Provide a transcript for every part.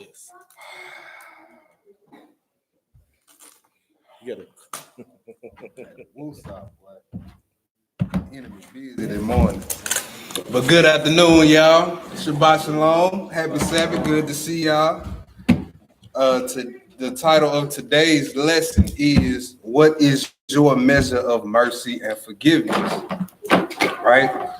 Yes. You gotta. Woosah, boy. Enemy busy this morning. But good afternoon, y'all. Shabbat Shalom. Happy Sabbath. Good to see y'all. The title of today's lesson is "What is your measure of mercy and forgiveness?" Right?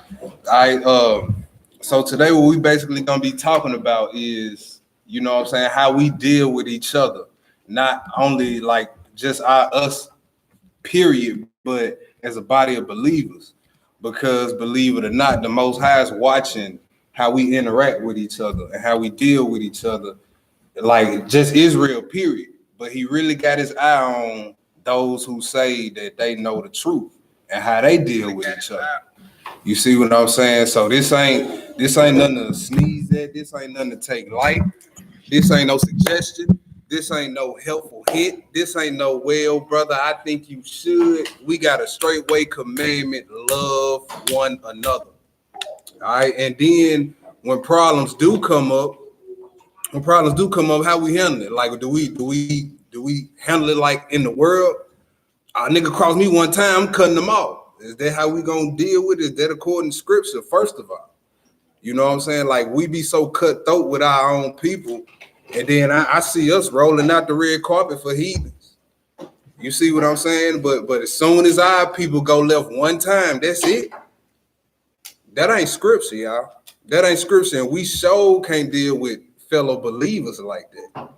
So today what we basically gonna be talking about is, you know what I'm saying, how we deal with each other. Not only like just us, period, but as a body of believers. Because believe it or not, the Most High is watching how we interact with each other and how we deal with each other, like just Israel, period. But he really got his eye on those who say that they know the truth and how they deal with each other. You see what I'm saying? So this ain't nothing to sneeze at. This ain't nothing to take light. This ain't no suggestion. This ain't no helpful hit. This ain't no, well, brother, I think you should. We got a straightway commandment: love one another. All right. And then when problems do come up, how we handle it? Like, do we handle it like in the world? A nigga crossed me one time, I'm cutting them off. Is that how we gonna deal with it? Is that according to scripture, first of all? You know what I'm saying? Like, we be so cutthroat with our own people, and then I see us rolling out the red carpet for heathens. You see what I'm saying? But as soon as our people go left one time, that's it. That ain't scripture, y'all. That ain't scripture, and we sure can't deal with fellow believers like that.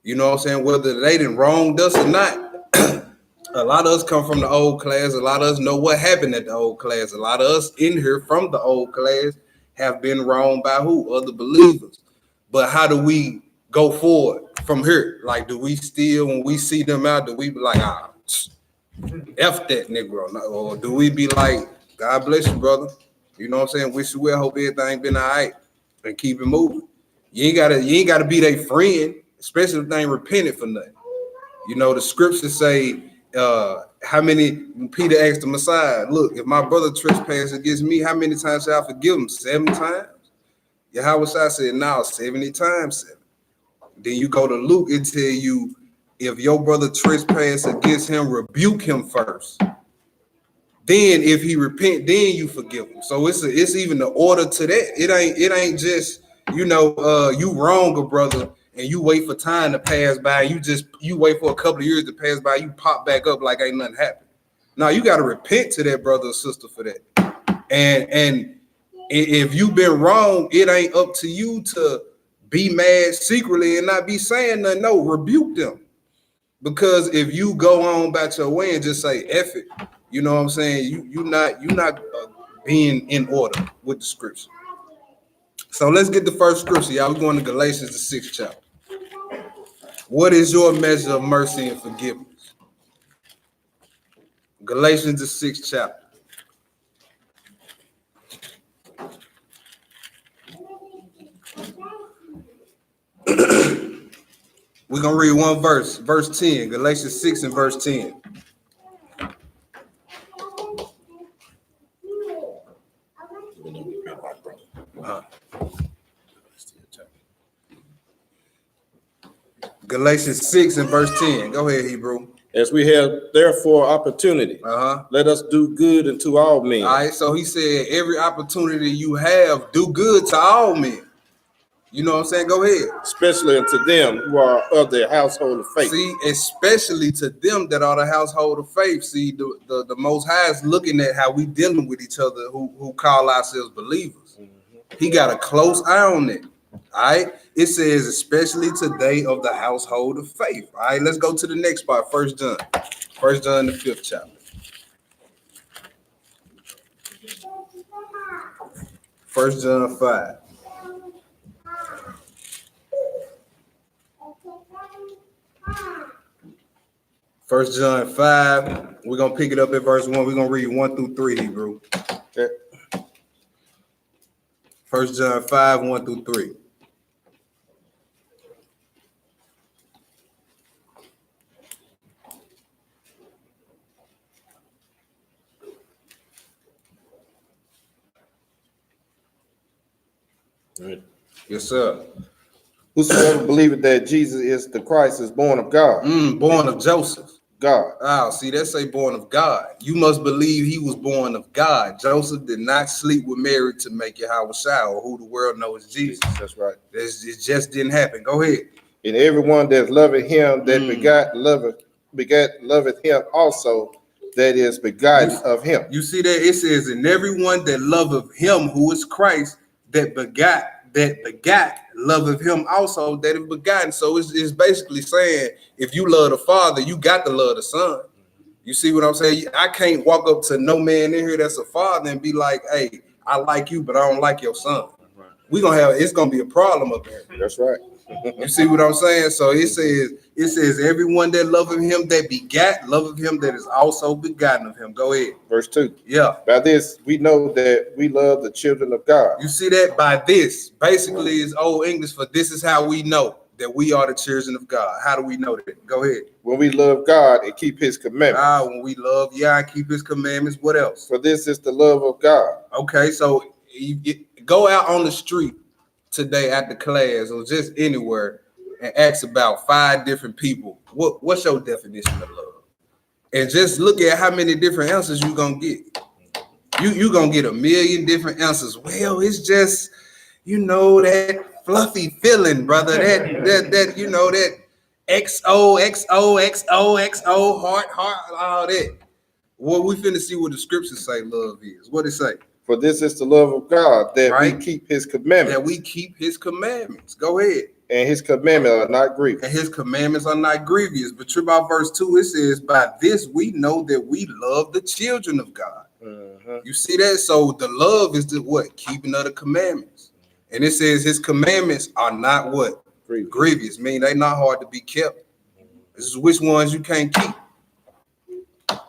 You know what I'm saying? Whether they done wronged us or not. A lot of us come from the old class. A lot of us know what happened at the old class. A lot of us in here from the old class have been wronged by who? Other believers. But how do we go forward from here? Like, do we still, when we see them out, do we be like, F that Negro? Or do we be like, God bless you, brother? You know what I'm saying? Wish you well, hope everything been all right, and keep it moving. You ain't gotta be their friend, especially if they ain't repented for nothing. You know, the scriptures say, how many, Peter asked the Messiah, look, if my brother trespasses against me, how many times shall I forgive him? 7 times? Yahweh said, now 70 times 7. Then you go to Luke, it tell you, if your brother trespass against him, rebuke him first. Then if he repent, then you forgive him. So it's even the order to that. It ain't just, you wrong a brother and you wait for time to pass by. You wait for a couple of years to pass by. You pop back up like ain't nothing happened. Now you got to repent to that brother or sister for that. And if you've been wrong, it ain't up to you to be mad secretly and not be saying nothing. No, rebuke them. Because if you go on about your way and just say F it, you know what I'm saying? You're not being in order with the scripture. So let's get the first scripture, y'all. We're going to Galatians, the 6th chapter. What is your measure of mercy and forgiveness? Galatians, the 6th chapter. We're going to read one verse, verse 10, Galatians 6 and verse 10. Galatians 6 and verse 10. Go ahead, Hebrew. As we have therefore opportunity, let us do good unto all men. All right, so he said, every opportunity you have, do good to all men. You know what I'm saying? Go ahead. Especially unto them who are of the household of faith. See, especially to them that are the household of faith. See, the Most High is looking at how we dealing with each other who call ourselves believers. He got a close eye on it. All right. It says, especially today of the household of faith. All right, let's go to the next part. 1 John. 1 John, the 5th chapter. 1 John 5. First John 5, we're going to pick it up at verse 1. We're going to read 1 through 3, Hebrew. Okay. 1 John 5, 1 through 3. Good. Yes, sir. Whosoever believeth that Jesus is the Christ is born of God. Born of Joseph. God. Oh, see, that say born of God. You must believe he was born of God. Joseph did not sleep with Mary to make Yahweh Shai, or who the world knows Jesus. That's right. It just didn't happen. Go ahead. And everyone that loveth him that loveth him also that is begotten of him. You see that it says, and everyone that loveth him who is Christ, that begot loveth him also that is begotten. So it's basically saying, if you love the Father, you got to love the Son. You see what I'm saying? I can't walk up to no man in here that's a father and be like, hey, I like you, but I don't like your son. It's gonna be a problem up there. That's right. You see what I'm saying? So it says everyone that loveth him that begat loveth him that is also begotten of him. Go ahead. Verse 2. Yeah. By this we know that we love the children of God. You see that? By this basically is old English for this is how we know that we are the children of God. How do we know that? Go ahead. When we love God and keep his commandments. When we love and keep his commandments. What else? For this is the love of God. Okay, so you go out on the street today at the class or just anywhere and ask about 5 different people, what's your definition of love? And just look at how many different answers you're gonna get. You're gonna get a million different answers. Well, it's just, that fluffy feeling, brother. That that XO, heart, all that. Well, we finna see what the scriptures say love is. What it say? For this is the love of God, that we keep his commandments. That we keep his commandments. Go ahead. And his commandments are not grievous. And his commandments are not grievous. But true about verse 2, it says, by this we know that we love the children of God. You see that? So the love is the what? Keeping of the commandments. And it says his commandments are not what? Grievous. Mean they not hard to be kept. This is which ones you can't keep.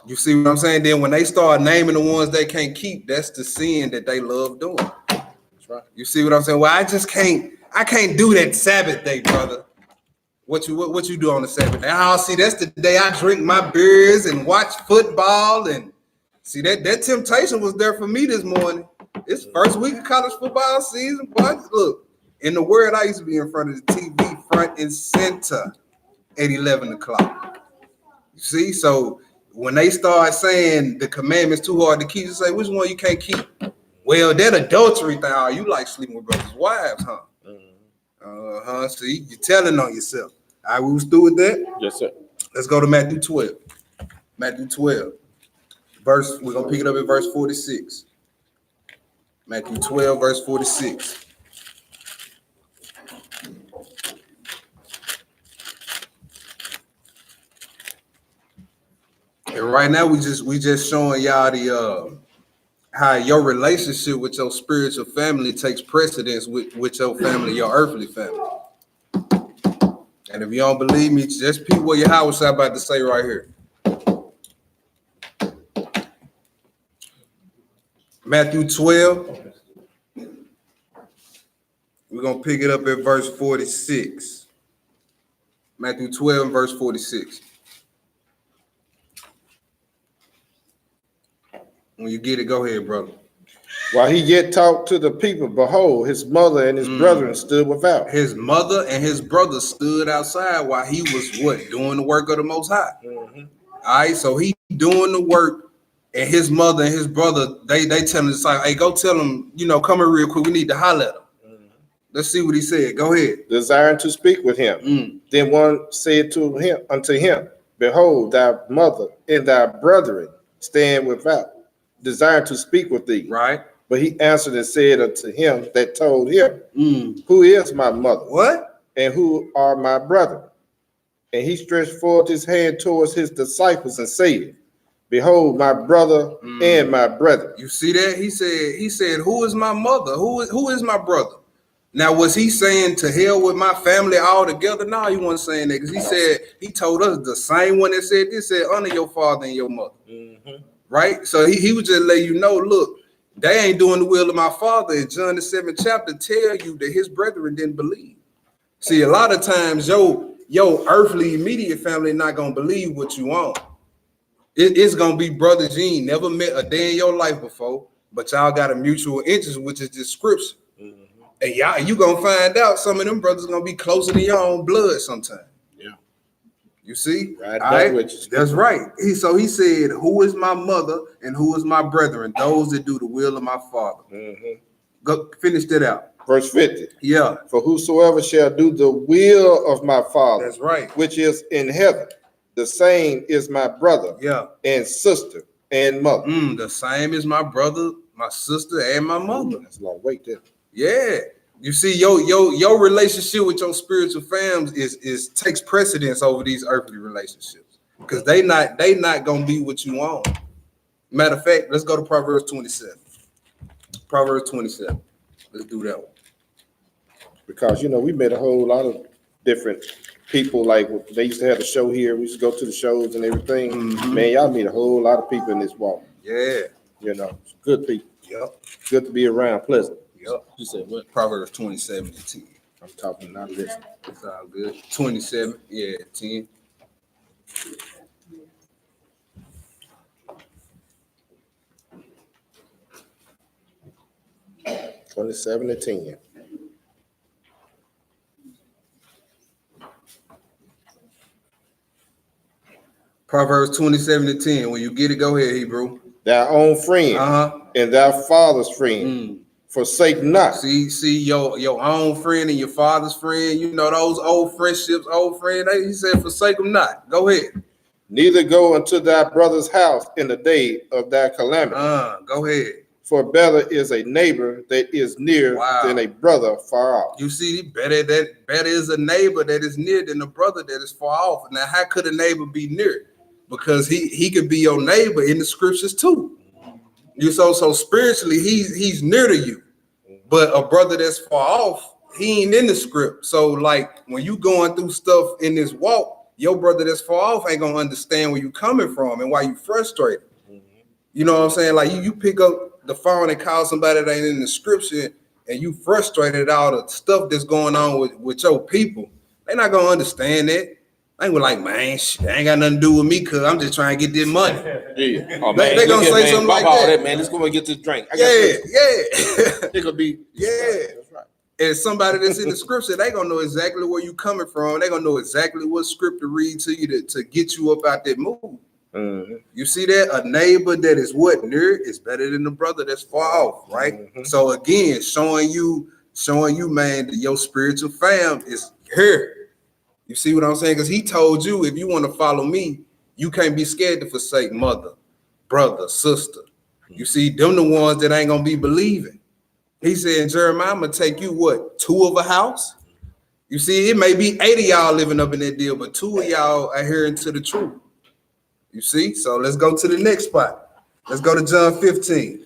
You see what I'm saying? Then when they start naming the ones they can't keep, that's the sin that they love doing. That's right. You see what I'm saying? Well, I can't do that Sabbath day, brother. What you do on the Sabbath day? Oh, see, that's the day I drink my beers and watch football. And see that temptation was there for me this morning. It's first week of college football season, but look, in the world, I used to be in front of the TV front and center at 11 o'clock. You see, so when they start saying the commandments too hard to keep, you say, which one you can't keep? Well, that adultery thing, you like sleeping with brothers' wives, huh? See, you're telling on yourself. All right, we was through with that? Yes, sir. Let's go to Matthew 12. Matthew 12. We're going to pick it up at verse 46. Matthew 12, verse 46. And right now we just showing y'all the how your relationship with your spiritual family takes precedence with your family, your earthly family. And if you don't believe me, just peep what your house is about to say right here. Matthew 12. We're going to pick it up at verse 46. Matthew 12 and verse 46. When you get it, go ahead, brother. While he yet talked to the people, behold, his mother and his brethren stood without. His mother and his brother stood outside while he was what? Doing the work of the Most High. All right, so he doing the work, and his mother and his brother, they telling the disciples, hey, go tell him, come here real quick. We need to holler at him. Let's see what he said. Go ahead. Desiring to speak with him. Then one said unto him, behold, thy mother and thy brethren stand without, desiring to speak with thee. Right. But he answered and said unto him that told him, who is my mother? What? And who are my brethren? And he stretched forth his hand towards his disciples and said, behold, my brother and my brethren. You see that? He said, who is my mother? Who is my brother? Now, was he saying to hell with my family altogether? No, he wasn't saying that, because he told us the same one that said this, said, honor your father and your mother. Right? So he would just let you know, look, they ain't doing the will of my father. In John the 7th chapter tell you that his brethren didn't believe. See, a lot of times your earthly immediate family not going to believe what you want. It's going to be brothers you ain't never met a day in your life before, but y'all got a mutual interest, which is the scripture. And y'all, you gonna find out some of them brothers gonna be closer to your own blood sometime. Yeah. You see? Right. All right? That's right. So he said, who is my mother and who is my brethren? Those that do the will of my Father. Mm-hmm. Go finish that out. Verse 50. Yeah. For whosoever shall do the will of my Father, That's right. which is in heaven, the same is my brother, Yeah, and sister and mother. the same as my brother, my sister, and my mother. That's a lot of weight there. Yeah. You see, your relationship with your spiritual fams is takes precedence over these earthly relationships. Because they not gonna be what you want. Matter of fact, let's go to Proverbs 27. Proverbs 27. Let's do that one. Because we met a whole lot of different people. Like they used to have a show here. We used to go to the shows and everything. Mm-hmm. Man, y'all meet a whole lot of people in this walk. Yeah. Good people. Yep. Good to be around. Pleasant. Yep. You said what? Proverbs 27 and 10. I'm talking, not listening. It's all good. 27, 10. $27 and 10. Proverbs 27 and 10. When you get it, go ahead, Hebrew. Thy own friend and thy father's friend. Forsake not. See your own friend and your father's friend. Those old friendships, old friend. He said, forsake them not. Go ahead. Neither go unto thy brother's house in the day of thy calamity. Go ahead. For better is a neighbor that is near than a brother far off. You see, better is a neighbor that is near than a brother that is far off. Now, how could a neighbor be near? Because he could be your neighbor in the scriptures too. So spiritually, he's near to you. But a brother that's far off, he ain't in the script. So like when you going through stuff in this walk, your brother that's far off ain't gonna understand where you coming from and why you frustrated. You know what I'm saying? Like you pick up the phone and call somebody that ain't in the scripture and you frustrated all the stuff that's going on with your people. They're not gonna understand that. They were like, man, shit, ain't got nothing to do with me because I'm just trying to get this money. Yeah. Oh, man, they gonna say something like that. Man, let's go and get this drink. Yeah. It could be. Yeah. That's right. And somebody that's in the scripture, they gonna know exactly where you coming from. They gonna know exactly what script to read to you to get you up out that mood. Mm-hmm. You see that? A neighbor that is what near is better than a brother that's far off, right? Mm-hmm. So again, showing you, man, that your spiritual fam is here. You see what I'm saying? Because he told you, if you want to follow me, you can't be scared to forsake mother, brother, sister. You see, them the ones that ain't gonna be believing. He said, Jeremiah, I'm gonna take you what? 2 of a house? You see, it may be 8 of y'all living up in that deal, but 2 of y'all are adhering to the truth. You see? So let's go to the next spot. Let's go to John 15.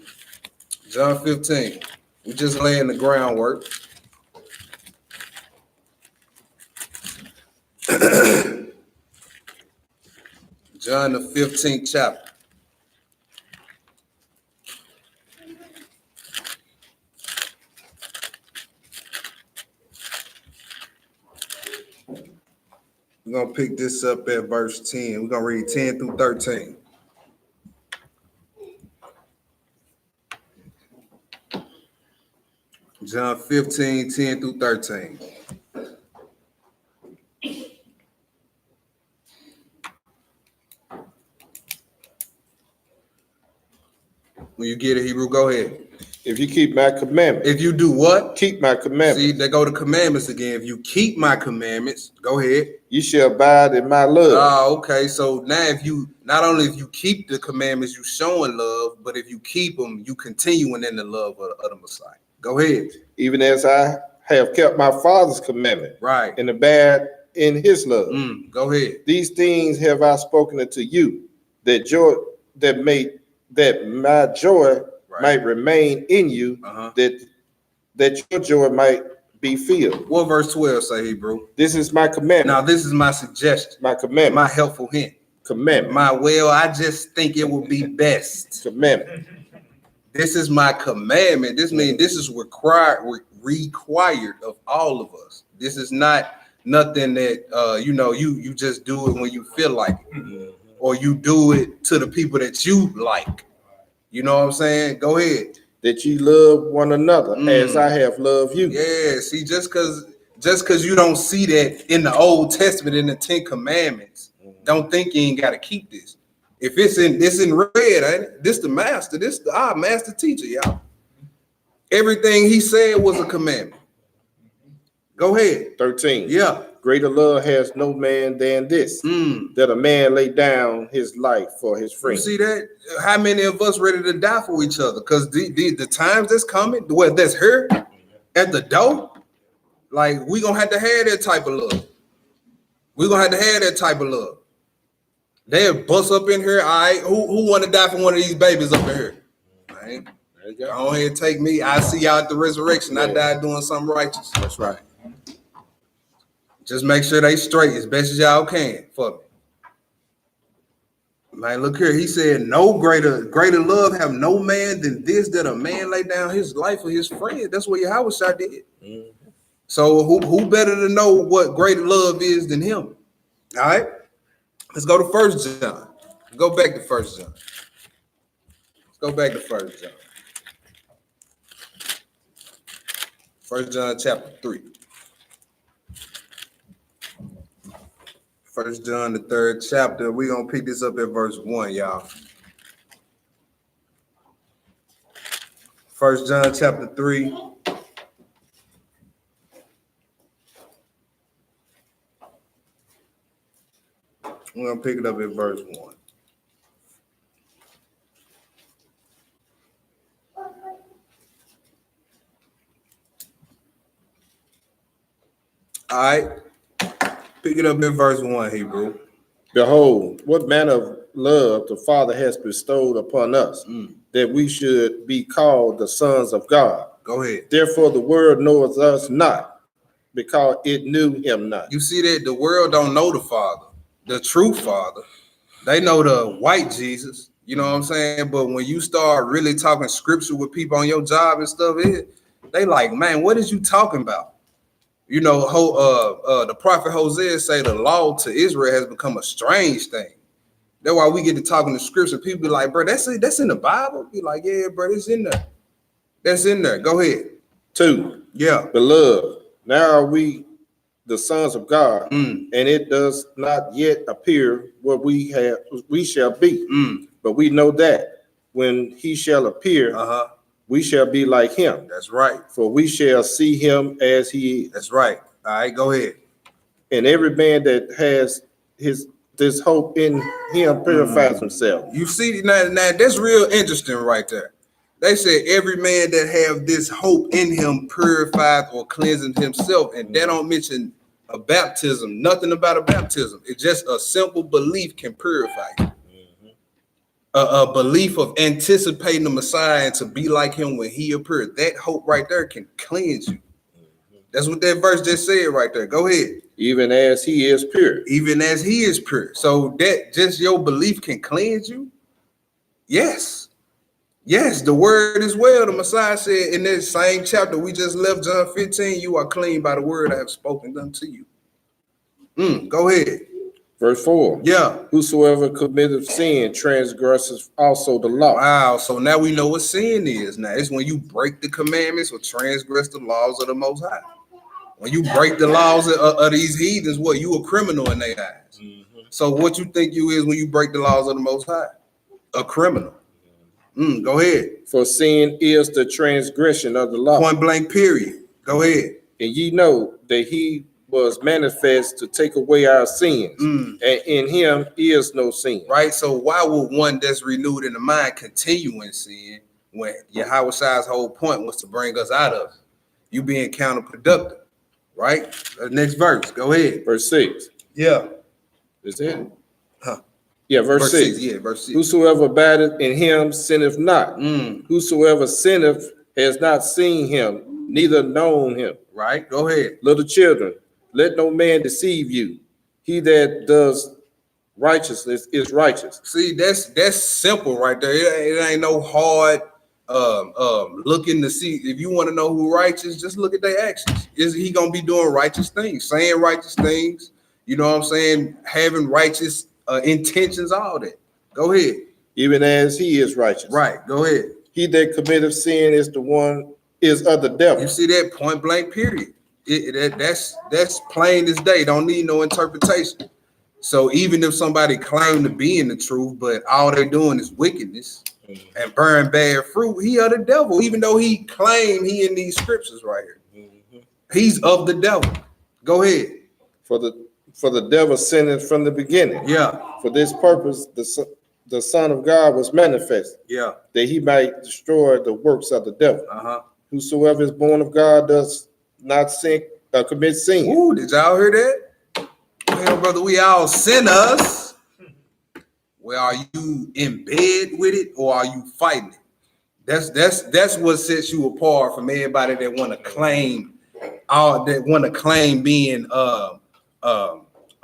John 15. We just laying the groundwork. John the 15th chapter. We're going to pick this up at verse 10. We're going to read 10 through 13. John 15, 10 through 13. When you get it, Hebrew, go ahead. If you keep my commandments. If you do what? Keep my commandments. See, they go to commandments again. If you keep my commandments, go ahead. You shall abide in my love. Oh, okay. So now not only if you keep the commandments, you showing love, but if you keep them, you continuing in the love of the Messiah. Go ahead. Even as I have kept my Father's commandment. Right. And abide in his love. Go ahead. These things have I spoken unto you, that my joy might remain in you, that your joy might be filled. What verse 12 say, Hebrew? This is my commandment. Now, this is my suggestion. My commandment. My helpful hint. Commandment. I just think it would be best. Commandment. This is my commandment. This means this is required of all of us. This is not nothing that you just do it when you feel like it, or you do it to the people that you like. You know what I'm saying? Go ahead. that ye love one another as I have loved you. Yeah, see, just because you don't see that in the Old Testament in the 10 Commandments, don't think you ain't got to keep this. If it's in red, ain't it? This the master, our master teacher, y'all. Everything he said was a commandment. Go ahead. 13. Yeah. Greater love has no man than this, that a man lay down his life for his friend. You see that? How many of us ready to die for each other? Because the times that's coming, that's here at the door, like we gonna have to have that type of love. We're gonna have to have that type of love. They'll bust up in here. All right, who want to die for one of these babies up in here? All right. Go ahead and take me. I see y'all at the resurrection. Yeah. I died doing something righteous. That's right. Just make sure they straight as best as y'all can for me. Man, look here. He said, no greater love have no man than this, that a man lay down his life for his friend. That's what Yahweh did. Mm-hmm. So who better to know what greater love is than him? All right. Let's go to 1 John. Go back to 1 John. Let's go back to 1 John. 1 John chapter 3. 1 John, the 3rd chapter. We're going to pick this up at verse 1, y'all. 1 John chapter 3. We're going to pick it up at verse 1. All right. Pick it up in verse 1, Hebrew. Behold, what manner of love the Father has bestowed upon us, that we should be called the sons of God. Go ahead. Therefore the world knoweth us not, because it knew him not. You see that the world don't know the Father, the true Father. They know the white Jesus, you know what I'm saying? But when you start really talking scripture with people on your job and stuff, they like, man, what is you talking about? You know, the prophet Hosea say the law to Israel has become a strange thing. That's why we get to talking the scripture. People be like, bro, that's in the Bible. Be like, yeah, bro, it's in there. That's in there. Go ahead. 2. Yeah. Beloved, now are we the sons of God, and it does not yet appear what we shall be. But we know that when he shall appear, we shall be like him. That's right. For we shall see him as he is. That's right. All right, go ahead. And every man that has this hope in him purifies himself. You see, now that's real interesting right there. They said every man that have this hope in him purifies or cleanses himself, and they don't mention a baptism, nothing about a baptism. It's just a simple belief can purify you. A belief of anticipating the Messiah and to be like him when he appeared. That hope right there can cleanse you. That's what that verse just said right there. Go ahead. Even as he is pure. Even as he is pure. So that just your belief can cleanse you? Yes. Yes, the word as well. The Messiah said in that same chapter we just left, John 15, you are clean by the word I have spoken unto you. Go ahead. Verse 4. Yeah. Whosoever committeth sin transgresses also the law. Wow. So now we know what sin is. Now it's when you break the commandments or transgress the laws of the Most High. When you break the laws of these heathens, what? You a criminal in their eyes. So what you think you is when you break the laws of the Most High? A criminal. Go ahead. For sin is the transgression of the law. Point blank, period. Go ahead. And ye know that he was manifest to take away our sins, and in him is no sin. Right. So why would one that's renewed in the mind continue in sin when Yahweh's whole point was to bring us out of you being counterproductive? Right. Next verse. Go ahead. Verse 6. Yeah. Is it? Yeah, verse 6. Yeah, verse 6. Whosoever abideth in him sinneth not. Whosoever sinneth has not seen him, neither known him. Right. Go ahead. Little children, let no man deceive you. He that does righteousness is righteous. See, that's simple right there. It ain't no hard looking to see. If you want to know who righteous, just look at their actions. Is he gonna be doing righteous things, saying righteous things? You know what I'm saying? Having righteous intentions, all that. Go ahead. Even as he is righteous. Right. Go ahead. He that committeth sin is of the devil. You see that point blank period. That's plain as day. Don't need no interpretation. So even if somebody claim to be in the truth, but all they're doing is wickedness and burn bad fruit, he of the devil, even though he claim he in these scriptures right here. He's of the devil. Go ahead. For the devil sinned from the beginning. Yeah. For this purpose, the Son of God was manifest. Yeah. That he might destroy the works of the devil. Whosoever is born of God does not commit sin. Ooh, did y'all hear that? Well, brother, we all sinners. Well, are you in bed with it or are you fighting it? That's what sets you apart from everybody that want to claim being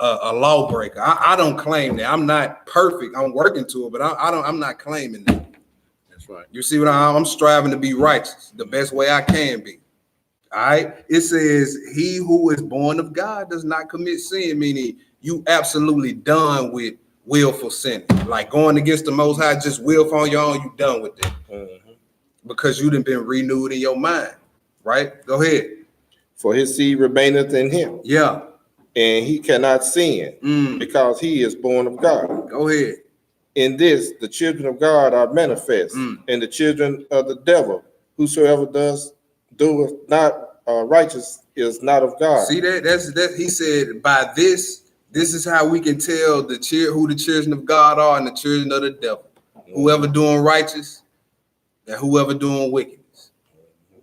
a lawbreaker. I don't claim that. I'm not perfect. I'm working to it, but I'm not claiming that. That's right. You see what I'm striving to be righteous the best way I can be. All right. It says, he who is born of God does not commit sin, meaning you absolutely done with willful sin. Like going against the Most High, just willful on your own, you done with it. Because you done been renewed in your mind. Right? Go ahead. For his seed remaineth in him. Yeah. And he cannot sin because he is born of God. Go ahead. In this, the children of God are manifest, and the children of the devil. Whosoever doeth not righteous is not of God. See that? That's he said, by this is how we can tell who the children of God are and the children of the devil. Whoever doing righteous and whoever doing wickedness.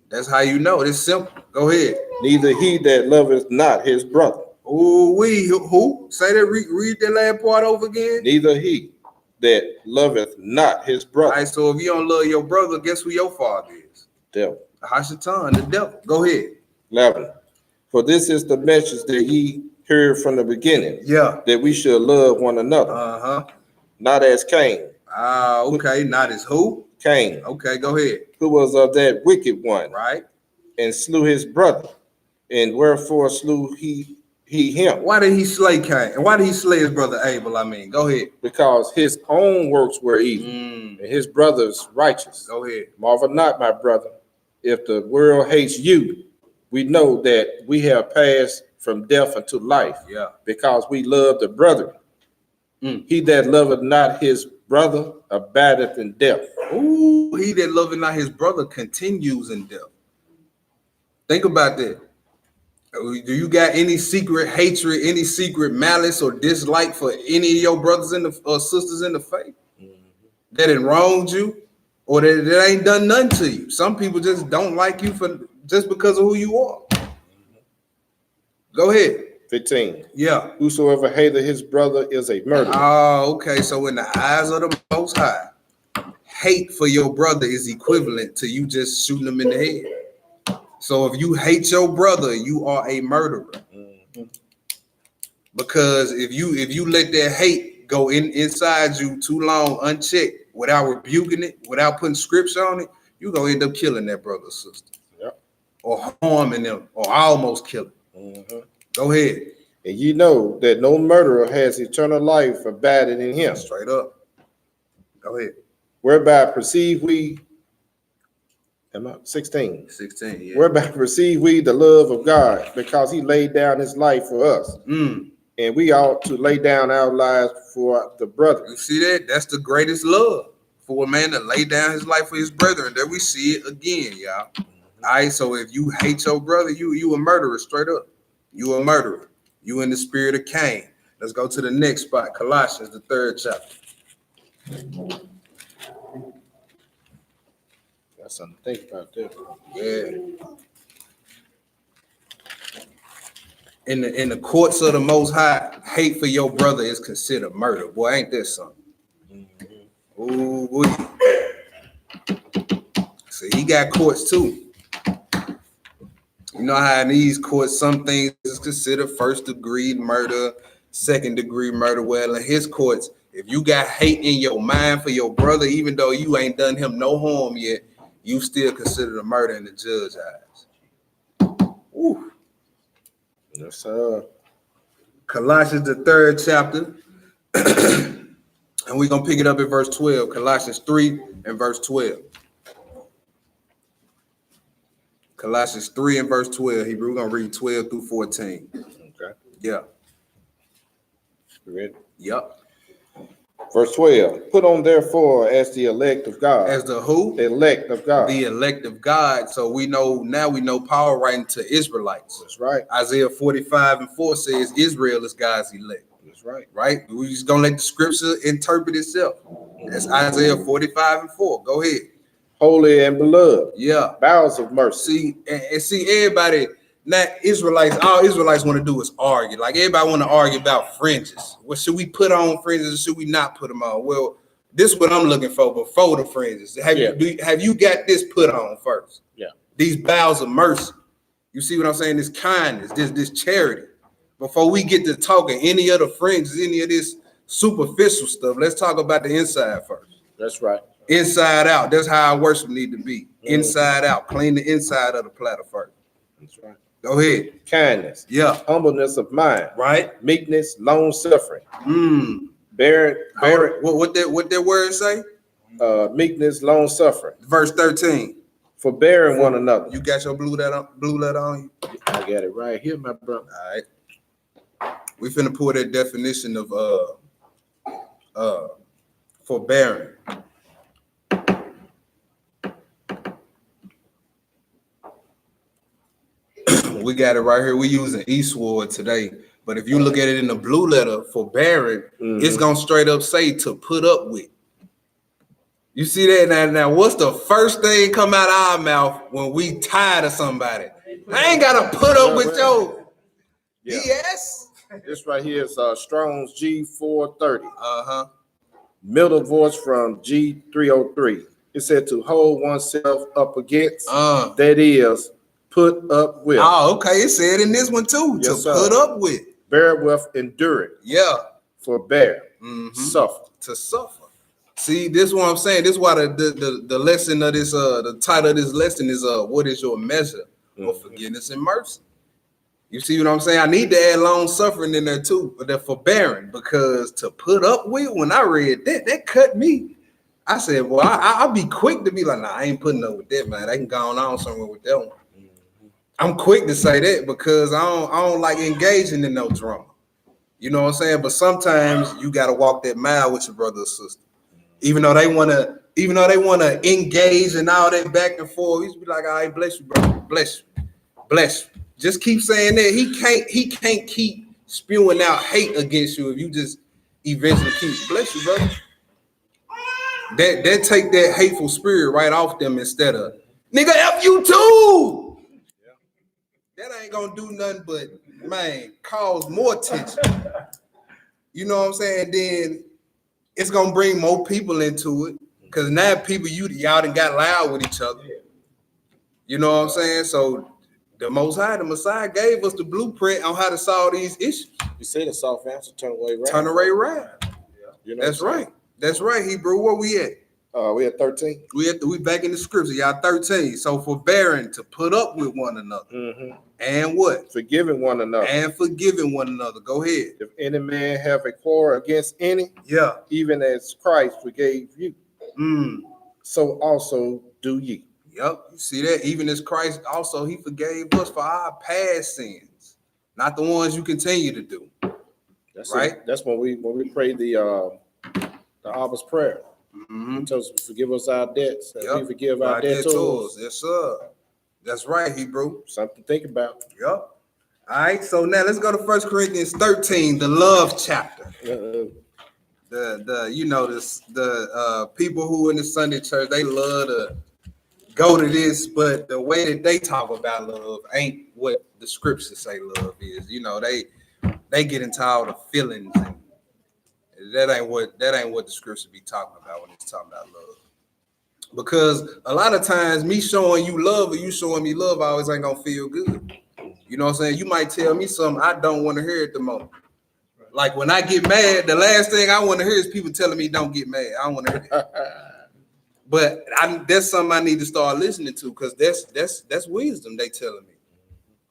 That's how you know. It's simple. Go ahead. Neither he that loveth not his brother. Who? Say that, read that last part over again. Neither he that loveth not his brother. All right, so if you don't love your brother, guess who your father is? Devil. Hashatan, the devil. Go ahead. 11. For this is the message that ye heard from the beginning. Yeah. That we should love one another. Not as Cain. Okay. Not as who? Cain. Okay, go ahead. Who was of that wicked one. Right. And slew his brother. And wherefore slew he him. Why did he slay Cain? And why did he slay his brother Abel? Go ahead. Because his own works were evil, and his brother's righteous. Go ahead. Marvel not, my brother, if the world hates you. We know that we have passed from death unto life. Yeah. Because we love the brethren. He that loveth not his brother abideth in death. Ooh, he that loveth not his brother continues in death. Think about that. Do you got any secret hatred, any secret malice or dislike for any of your brothers or sisters in the faith that had wronged you or that ain't done nothing to you? Some people just don't like you just because of who you are. Go ahead. 15. Yeah. Whosoever hateth his brother is a murderer. Oh, okay. So in the eyes of the Most High, hate for your brother is equivalent to you just shooting him in the head. So if you hate your brother, you are a murderer. Because if you let that hate go inside you too long unchecked, without rebuking it, without putting scripture on it, you're gonna end up killing that brother or sister. Yep. Or harming them, or almost killing. Go ahead. And you know that no murderer has eternal life abiding in him. Straight up. Go ahead. Whereby perceive we 16. Yeah. Whereby perceive we the love of God, because he laid down his life for us. And we ought to lay down our lives for the brother. You see that? That's the greatest love, for a man to lay down his life for his brethren. There we see it again, y'all. All right, so if you hate your brother, you a murderer, straight up. You a murderer. You in the spirit of Cain. Let's go to the next spot, Colossians, the 3rd chapter. Got something to think about there. Yeah. In the courts of the Most High, hate for your brother is considered murder. Boy, ain't that something? Ooh, boy. See, he got courts too. You know how in these courts, some things is considered 1st degree murder, 2nd degree murder. Well, in his courts, if you got hate in your mind for your brother, even though you ain't done him no harm yet, you still consider a murder in the judge's eyes. Ooh. Yes, sir. Colossians, the 3rd chapter. And we're going to pick it up at verse 12. Colossians 3 and verse 12. Colossians 3 and verse 12. Hebrew, we're gonna read 12 through 14. Okay. Yeah. You ready? Yep. Verse 12. Put on therefore as the elect of God. As the who? The elect of God. The elect of God. So we know Paul writing to Israelites. That's right. Isaiah 45 and 4 says Israel is God's elect. That's right. Right? We just gonna let the scripture interpret itself. That's Isaiah 45 and 4. Go ahead. Holy and beloved. Yeah. Bowels of mercy. See everybody. Now, all Israelites want to do is argue. Like everybody want to argue about fringes. Well, should we put on fringes or should we not put them on? Well, this is what I'm looking for before the fringes. Have you got this put on first? Yeah. These bowels of mercy. You see what I'm saying? This kindness, this charity. Before we get to talking any other fringes, any of this superficial stuff, let's talk about the inside first. That's right. Inside out. That's how our worship need to be. Inside out. Clean the inside of the platter first. That's right. Go ahead. Kindness. Yeah. Humbleness of mind. Right. Meekness, long suffering. Bearing. What that word say? Meekness, long suffering. Verse 13. Forbearing one another. You got your blue letter on you? I got it right here, my brother. All right. We finna pull that definition of forbearing. We got it right here. We using Eastwood today. But if you look at it in the blue letter, forbearing, it's gonna straight up say to put up with. You see that now? What's the first thing come out of our mouth when we tired of somebody? I ain't gotta put up with your BS. This right here is Strong's G430. Middle voice from G303. It said to hold oneself up against. That is put up with. Oh, okay. It said in this one too. Yes, to put up with. Bear with endurance. Yeah. Forbear. Suffer. To suffer. See, this is what I'm saying. This is why the lesson of this, the title of this lesson is what is your measure of forgiveness and mercy? You see what I'm saying? I need to add long suffering in there too, but the forbearing, because to put up with, when I read that cut me. I said, well, I'll be quick to be like, nah, I ain't putting up with that, man. I can go on somewhere with that one. I'm quick to say that because I don't like engaging in no drama. You know what I'm saying? But sometimes you gotta walk that mile with your brother or sister. Even though they wanna engage and all that back and forth, you just be like, all right, bless you, bro. Bless you. Bless you. Just keep saying that. He can't keep spewing out hate against you if you just eventually keep bless you, brother. That take that hateful spirit right off them instead of nigga F you too. That ain't gonna do nothing but, man, cause more tension. You know what I'm saying? Then it's gonna bring more people into it. Cause now people, y'all done got loud with each other. You know what I'm saying? So the Most High, the Messiah gave us the blueprint on how to solve these issues. You say the soft answer, turn away right. Turn away right. You know That's right. That's right, Hebrew. Where we at? We at 13. We back in the scripture, y'all. 13. So forbearing, to put up with one another, and what? Forgiving one another, and forgiving one another. Go ahead. If any man have a quarrel against any, even as Christ forgave you, so also do ye. Yep. You see that? Even as Christ also, he forgave us for our past sins, not the ones you continue to do. That's right. It. That's when we pray the Abba's prayer. He tells us to forgive us our debts, as we forgive our debtors. Yes, sir. That's right, Hebrew. Something to think about. Yep. All right. So now let's go to 1 Corinthians 13, the love chapter. The people who in the Sunday church, they love to go to this, but the way that they talk about love ain't what the scriptures say love is. You know, they get into all the feelings, and that ain't what the scripture be talking about when it's talking about love. Because a lot of times me showing you love or you showing me love always ain't gonna feel good. You know what I'm saying? You might tell me something I don't want to hear at the moment. Like when I get mad, the last thing I want to hear is people telling me don't get mad. I don't want to hear that. But that's something I need to start listening to, because that's wisdom they telling me.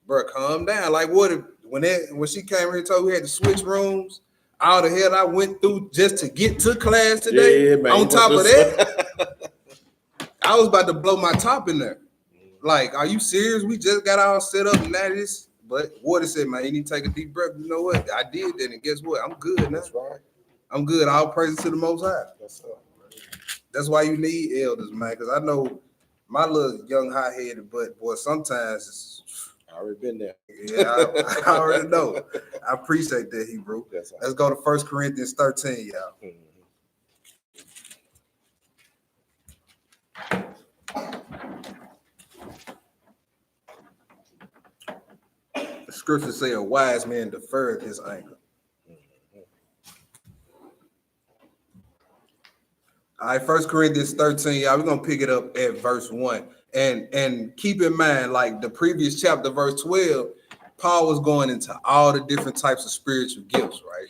Bro, calm down. Like what if when she came here and told me we had to switch rooms, all the hell I went through just to get to class today. Yeah, man, on top of that, I was about to blow my top in there. Like, are you serious? We just got all set up and that is. But Water said, man, you need to take a deep breath. You know what? I did that, and guess what? I'm good now. That's right. I'm good. All praises to the Most High. That's up. That's why you need elders, man. Because I know my little young hot-headed butt, boy, sometimes it's... I already been there. Yeah, I already know. I appreciate that, Hebrew. That's right. Let's go to 1 Corinthians 13, y'all. The scriptures say a wise man deferred his anger. All right, 1 Corinthians 13, y'all, we're going to pick it up at verse 1. And keep in mind, like the previous chapter, verse 12, Paul was going into all the different types of spiritual gifts, right?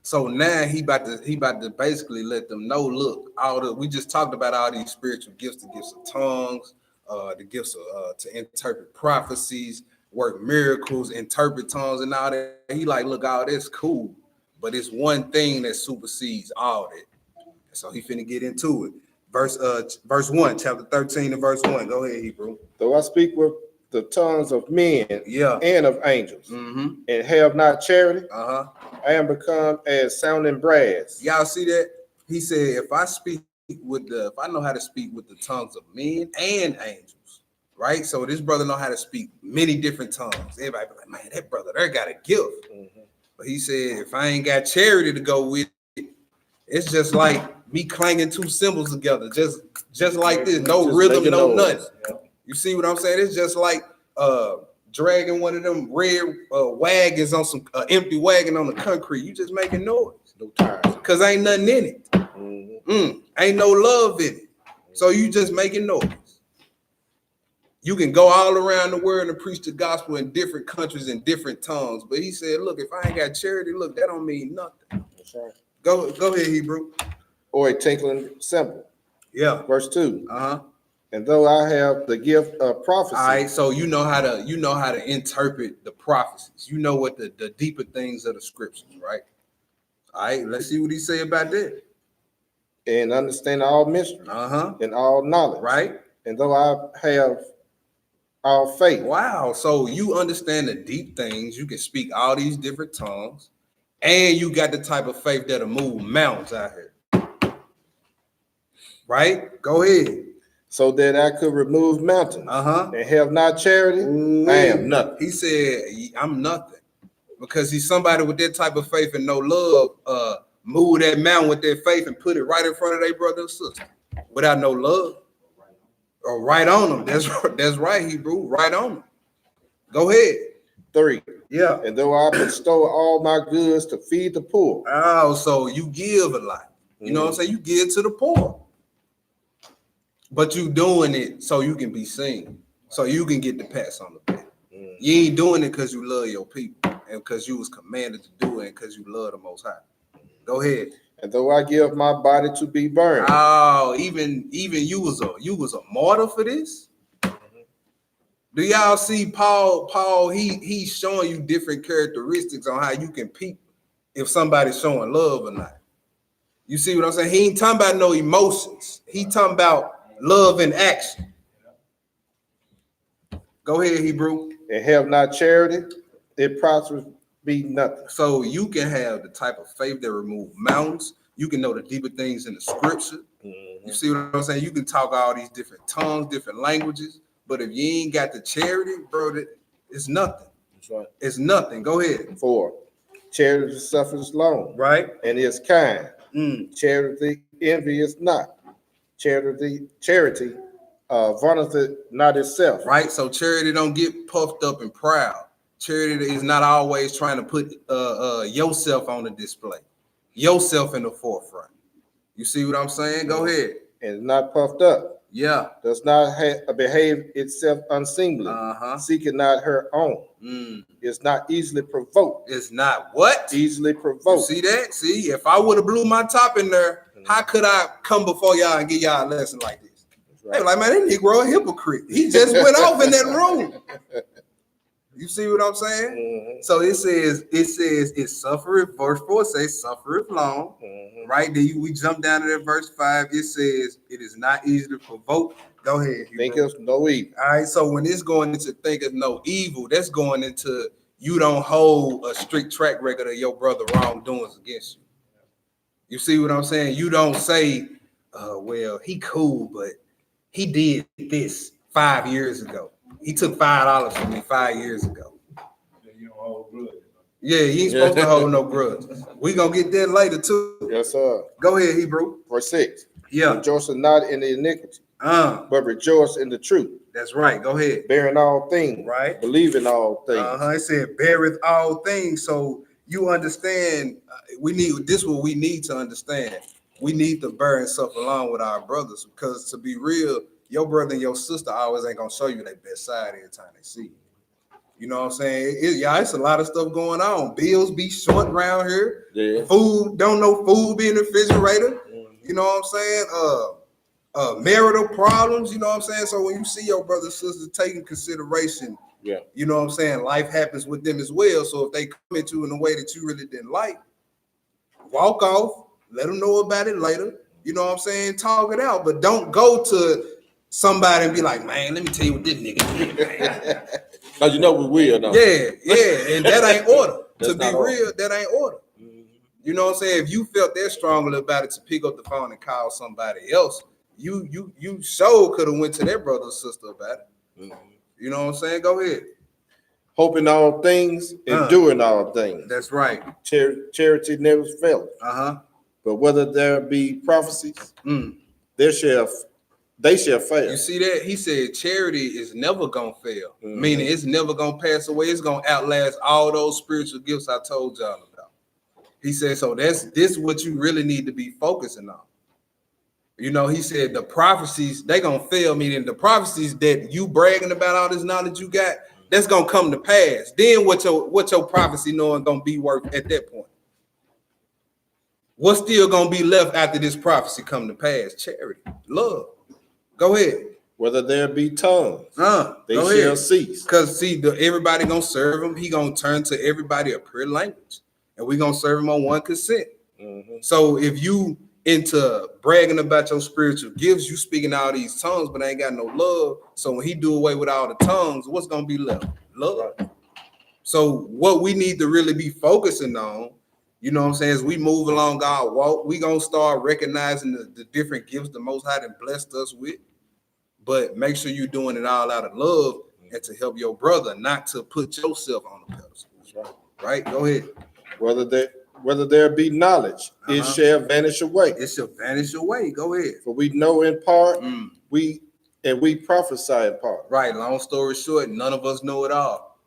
So now he about to basically let them know, look, we just talked about all these spiritual gifts, the gifts of tongues, the gifts of, to interpret prophecies, work miracles, interpret tongues and all that. He like, look, all that's cool, but it's one thing that supersedes all that. So he finna get into it. Verse 1, chapter 13 and verse 1. Go ahead, Hebrew. Though I speak with the tongues of men and of angels, and have not charity, I am become as sounding brass. Y'all see that? He said, if I know how to speak with the tongues of men and angels, right? So this brother know how to speak many different tongues. Everybody be like, man, that brother there got a gift. But he said, if I ain't got charity to go with it, it's just like me clanging two cymbals together, just like this, no just rhythm, no nothing. Yeah. You see what I'm saying? It's just like dragging one of them red wagons on some empty wagon on the concrete. You just making noise, no tires, because ain't nothing in it. Ain't no love in it, so you just making noise. You can go all around the world and preach the gospel in different countries in different tongues, but he said, look, if I ain't got charity, look, that don't mean nothing. That's right. Go ahead, Hebrew. Or a tinkling cymbal. Yeah. Verse 2. And though I have the gift of prophecy. All right, so you know how to interpret the prophecies. You know what the deeper things of the scriptures, right? All right, let's see what he say about that. And understand all mystery. And all knowledge. Right. And though I have all faith. Wow, so you understand the deep things. You can speak all these different tongues. And you got the type of faith that'll move mountains out here. Right? Go ahead. So that I could remove mountains. And have not charity, I am nothing. He said, I'm nothing. Because he's somebody with that type of faith and no love, move that mountain with their faith and put it right in front of their brother and sister. Without no love. Or right on them. That's right, Hebrew. Right on them. Go ahead. 3. Yeah. And though I bestow all my goods to feed the poor. Oh, so you give a lot. You know what I'm saying? You give to the poor. But you doing it so you can be seen. So you can get the pats on the back. You ain't doing it because you love your people. And because you was commanded to do it and because you love the Most High. Go ahead. And though I give my body to be burned. Oh, even you was a martyr for this? Do y'all see Paul, he's showing you different characteristics on how you can peep if somebody's showing love or not. You see what I'm saying? He ain't talking about no emotions. He talking about love in action. Go ahead, Hebrew. And have not charity, it prospers be nothing. So you can have the type of faith that remove mountains. You can know the deeper things in the scripture. You see what I'm saying? You can talk all these different tongues, different languages. But if you ain't got the charity, bro, it's nothing. That's right. It's nothing. Go ahead. 4. Charity suffers long. Right. And is kind. Charity envious not. Charity vaunteth not itself. Right. So charity don't get puffed up and proud. Charity is not always trying to put yourself on the display, yourself in the forefront. You see what I'm saying? Go ahead. And not puffed up. Yeah. Does not behave itself unseemly. Seeking not her own. It's not easily provoked. It's not what? Easily provoked. You see that? See, if I would have blew my top in there, how could I come before y'all and give y'all a lesson like this? Right. They were like, man, that Negro a hypocrite. He just went off in that room. You see what I'm saying? So it says it suffereth. Verse 4 says suffereth long. Right? Then we jump down to that verse 5. It says it is not easy to provoke. Go ahead. Think of no evil. All right. So when it's going into think of no evil, that's going into you don't hold a strict track record of your brother wrongdoings against you. You see what I'm saying? You don't say, well, he cool, but he did this 5 years ago. He took $5 from me 5 years ago. You don't hold grudge. Yeah, he ain't supposed to hold no grudge. We gonna get that later too. Yes, sir. Go ahead, Hebrew. Verse 6. Yeah. Rejoice not in the iniquity, but rejoice in the truth. That's right. Go ahead. Bearing all things, Right. believing all things. It said beareth all things. So you understand. We need this. What we need to understand. We need to bear and suffer along with our brothers, because to be real, your brother and your sister always ain't gonna show you their best side every time they see you. You know what I'm saying? It's a lot of stuff going on. Bills be short around here. Yeah. Food, don't know food be in the refrigerator. You know what I'm saying? Marital problems, you know what I'm saying? So when you see your brother and sister taking consideration, you know what I'm saying, life happens with them as well. So if they come into in a way that you really didn't like, walk off, let them know about it later. You know what I'm saying? Talk it out, but don't go to somebody and be like, man, let me tell you what this nigga did. Because you know we will, though. Yeah, and that ain't order. To be not real, that ain't order. You know what I'm saying? If you felt that strongly about it to pick up the phone and call somebody else, you sure could have went to their brother or sister about it. You know what I'm saying? Go ahead. Hoping all things, enduring all things. That's right. Charity never fails. But whether there be prophecies, they shall fail. You see that? He said charity is never gonna fail. Meaning it's never gonna pass away. It's gonna outlast all those spiritual gifts I told y'all about. He said, so this what you really need to be focusing on. You know, he said the prophecies, they gonna fail, meaning the prophecies that you bragging about all this knowledge you got, that's gonna come to pass. Then what your prophecy knowing gonna be worth at that point? What's still gonna be left after this prophecy come to pass? Charity, love. Go ahead. Whether there be tongues, they shall cease. Because see, everybody gonna serve him. He gonna turn to everybody a pure language, and we gonna serve him on one consent. So if you into bragging about your spiritual gifts, you speaking all these tongues, but ain't got no love. So when he do away with all the tongues, what's gonna be left? Love. So what we need to really be focusing on, you know what I'm saying, as we move along our walk, we gonna start recognizing the different gifts the Most High and blessed us with. But make sure you're doing it all out of love and to help your brother, not to put yourself on the pedestal. That's right. Right? Go ahead. Whether there be knowledge, it shall vanish away. It shall vanish away. Go ahead. For we know in part, we prophesy in part. Right. Long story short, none of us know it all.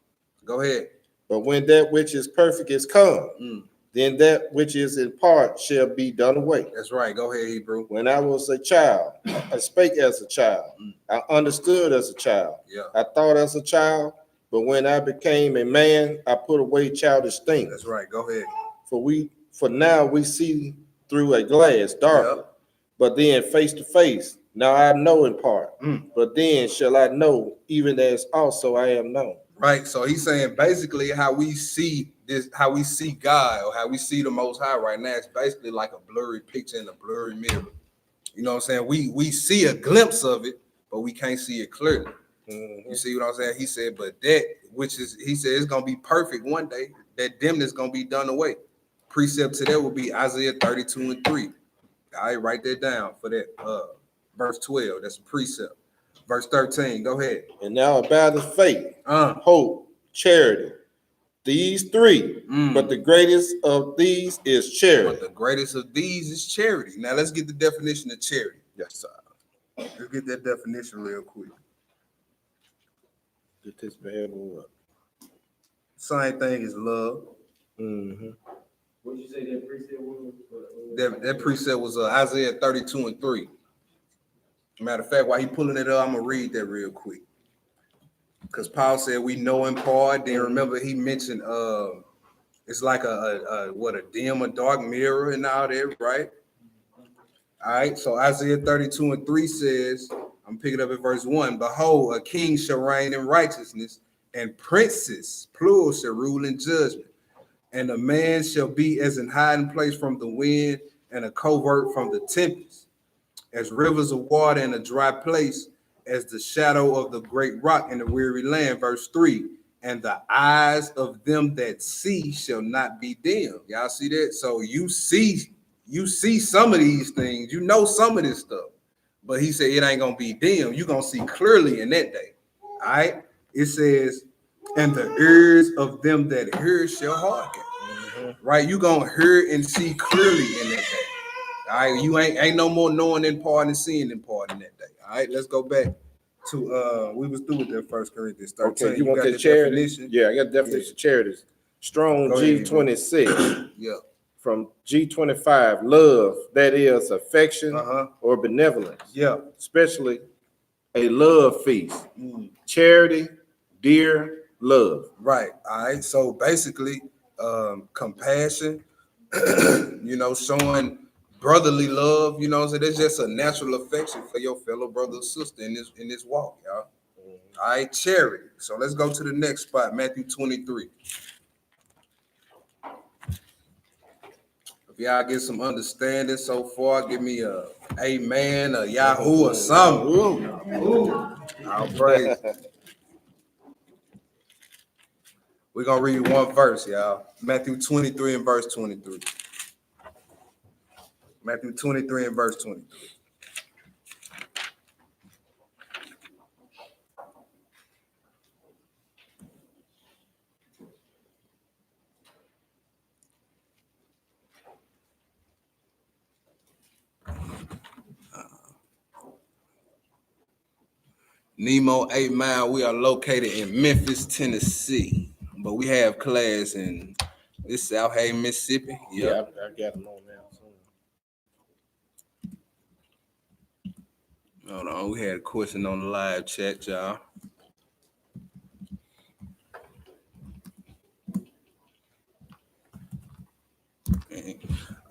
Go ahead. But when that which is perfect is come, then that which is in part shall be done away. That's right. Go ahead, Hebrew. When I was a child, I spake as a child. I understood as a child. I thought as a child. But when I became a man, I put away childish things. That's right. Go ahead. For now we see through a glass darkly, but then face to face. Now I know in part, but then shall I know, even as also I am known. Right. So he's saying basically how we see this, how we see God or how we see the Most High right now, it's basically like a blurry picture in a blurry mirror. You know what I'm saying? We see a glimpse of it, but we can't see it clearly. You see what I'm saying? He said, but that which is, he said, it's gonna be perfect one day. That dimness gonna be done away. Precept to that will be Isaiah 32:3. All right, write that down for that. Verse 12. That's a precept. Verse 13. Go ahead. And now abideth faith, hope, charity. These three, but the greatest of these is charity. But the greatest of these is charity. Now let's get the definition of charity. Yes, sir. Let's get that definition real quick. Get this bad one up. Same thing as love. What did you say that precept was? That precept was Isaiah 32:3. Matter of fact, while he pulling it up, I'm gonna read that real quick. Because Paul said we know in part. Then remember he mentioned it's like a dim, a dark mirror and all that, right? All right, so Isaiah 32:3 says, I'm picking up at verse 1. Behold, a king shall reign in righteousness, and princes, plural, shall rule in judgment. And a man shall be as an hiding place from the wind, and a covert from the tempest, as rivers of water in a dry place, as the shadow of the great rock in the weary land. Verse 3. And the eyes of them that see shall not be dim. Y'all see that? So you see some of these things, you know some of this stuff, but he said it ain't gonna be dim. You're gonna see clearly in that day. All right. It says, and the ears of them that hear shall hearken. Right? You're gonna hear and see clearly in that day. All right, you ain't no more knowing in part and seeing in part in that day. All right, let's go back to we was through with that 1 Corinthians 13. Okay, you want the charity? Yeah, I got the definition of charity. Strong G26. Yeah. From G25, love, that is affection or benevolence. Yeah. Especially a love feast. Charity, dear love. Right. All right. So basically, compassion, showing brotherly love, so there's just a natural affection for your fellow brother or sister in this walk, y'all. All right, charity. So let's go to the next spot, Matthew 23. If y'all get some understanding so far, give me a amen, a Yahoo or something. I'll praise. We're going to read one verse, y'all. Matthew 23 and verse 23. Matthew 23 and verse 23. Nemo 8 Mile, we are located in Memphis, Tennessee, but we have class in this South Haven, Mississippi. Yeah, I got them on now. Hold on, we had a question on the live chat, y'all.